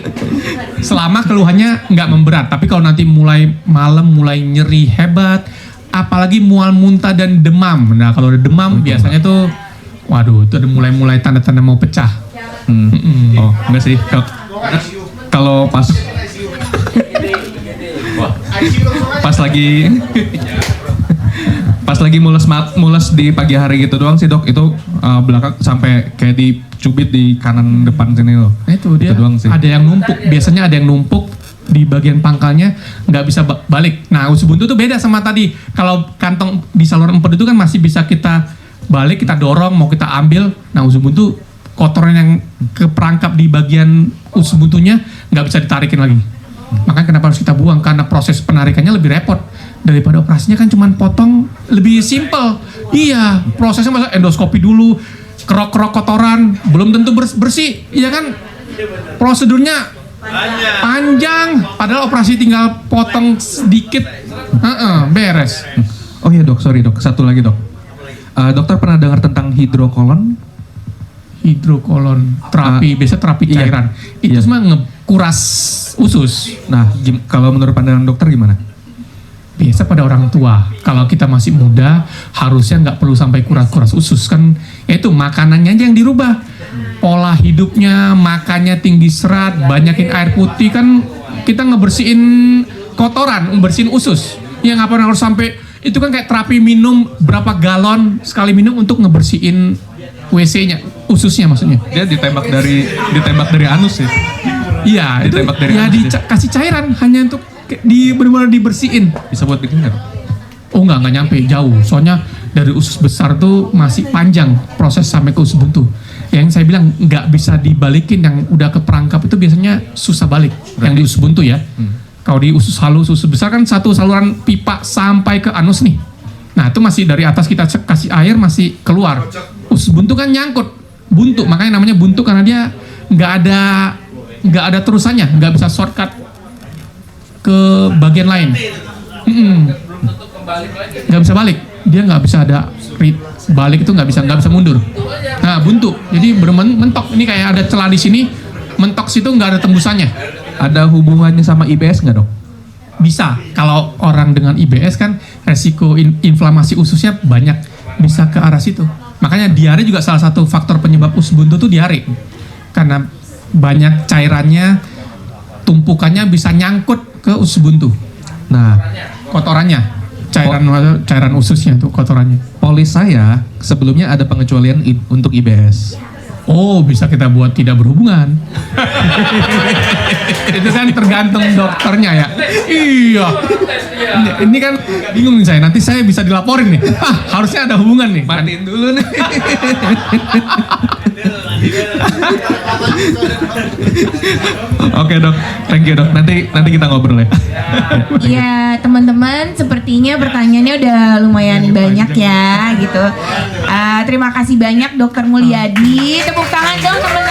Selama keluhannya nggak memberat, tapi kalau nanti mulai malam, mulai nyeri hebat, apalagi mual muntah dan demam. Nah kalau ada demam biasanya tuh, waduh itu udah mulai tanda-tanda mau pecah. Oh enggak sih, kalau pas lagi mules di pagi hari gitu doang sih dok, itu belakang sampai kayak dicubit di kanan depan sini loh. Nah itu dia, doang sih. ada yang numpuk, biasanya ada yang numpuk di bagian pangkalnya nggak bisa balik. Nah usus buntu tuh beda sama tadi. Kalau kantong di saluran empedu itu kan masih bisa kita balik, kita dorong, mau kita ambil. Nah usus buntu kotoran yang keperangkap di bagian usus buntunya nggak bisa ditarikin lagi. Makanya kenapa harus kita buang, karena proses penarikannya lebih repot daripada operasinya kan cuman potong, lebih simple. Iya, prosesnya masa endoskopi dulu, kerok-kerok kotoran, belum tentu bersih, iya kan? Prosedurnya panjang, padahal operasi tinggal potong sedikit, beres. Oh iya dok, sorry dok, satu lagi dok. Dokter pernah dengar tentang hidrokolon? Hidrokolon terapi, biasa terapi cairan. Itu semua ngekuras usus. Nah, kalau menurut pandangan dokter gimana? biasa pada orang tua. Kalau kita masih muda, harusnya nggak perlu sampai kuras-kuras usus kan. Itu makanannya aja yang dirubah. Pola hidupnya, makannya tinggi serat, banyakin air putih kan kita ngebersihin kotoran, ngebersihin usus. Yang apa harus sampai itu kan kayak terapi minum berapa galon sekali minum untuk ngebersihin WC-nya, ususnya maksudnya. Dia ditembak dari anus ya. Iya, itu Ditembak dari ya anus dikasih cairan hanya untuk benar-benar dibersihin. Bisa buat bikin nggak? Oh nggak nyampe jauh. Soalnya dari usus besar tuh masih panjang proses sampai ke usus buntu. Yang saya bilang nggak bisa dibalikin, yang udah ke perangkap itu biasanya susah balik. Yang di usus buntu ya. Kalau di usus halus, usus besar kan satu saluran pipa sampai ke anus nih. Nah itu masih dari atas kita kasih air masih keluar. Usus buntu kan nyangkut, buntu, makanya namanya buntu karena dia nggak ada terusannya, nggak bisa shortcut ke bagian lain. Nggak bisa balik, dia nggak bisa ada balik itu nggak bisa mundur. Nah buntu, jadi mentok. Ini kayak ada celah di sini, mentok situ nggak ada tembusannya. Ada hubungannya sama IBS nggak dok? Bisa, kalau orang dengan IBS kan resiko inflamasi ususnya banyak, bisa ke arah situ. Makanya diare juga salah satu faktor penyebab usus buntu tuh diare. Karena banyak cairannya, tumpukannya bisa nyangkut ke usus buntu. Nah, kotorannya, cairan ususnya tuh kotorannya. Polis saya sebelumnya ada pengecualian untuk IBS. Oh, bisa kita buat tidak berhubungan. Itu kan tergantung dokternya ya. Iya. Ini kan bingung nih saya. Nanti saya bisa dilaporin nih. Harusnya ada hubungan nih. Matiin dulu nih. Oke dok, thank you dok. Nanti kita ngobrol ya. Iya teman-teman, sepertinya pertanyaannya udah lumayan banyak ya gitu. Terima kasih banyak Dokter Mulyadi. Tepuk tangan dong teman-teman.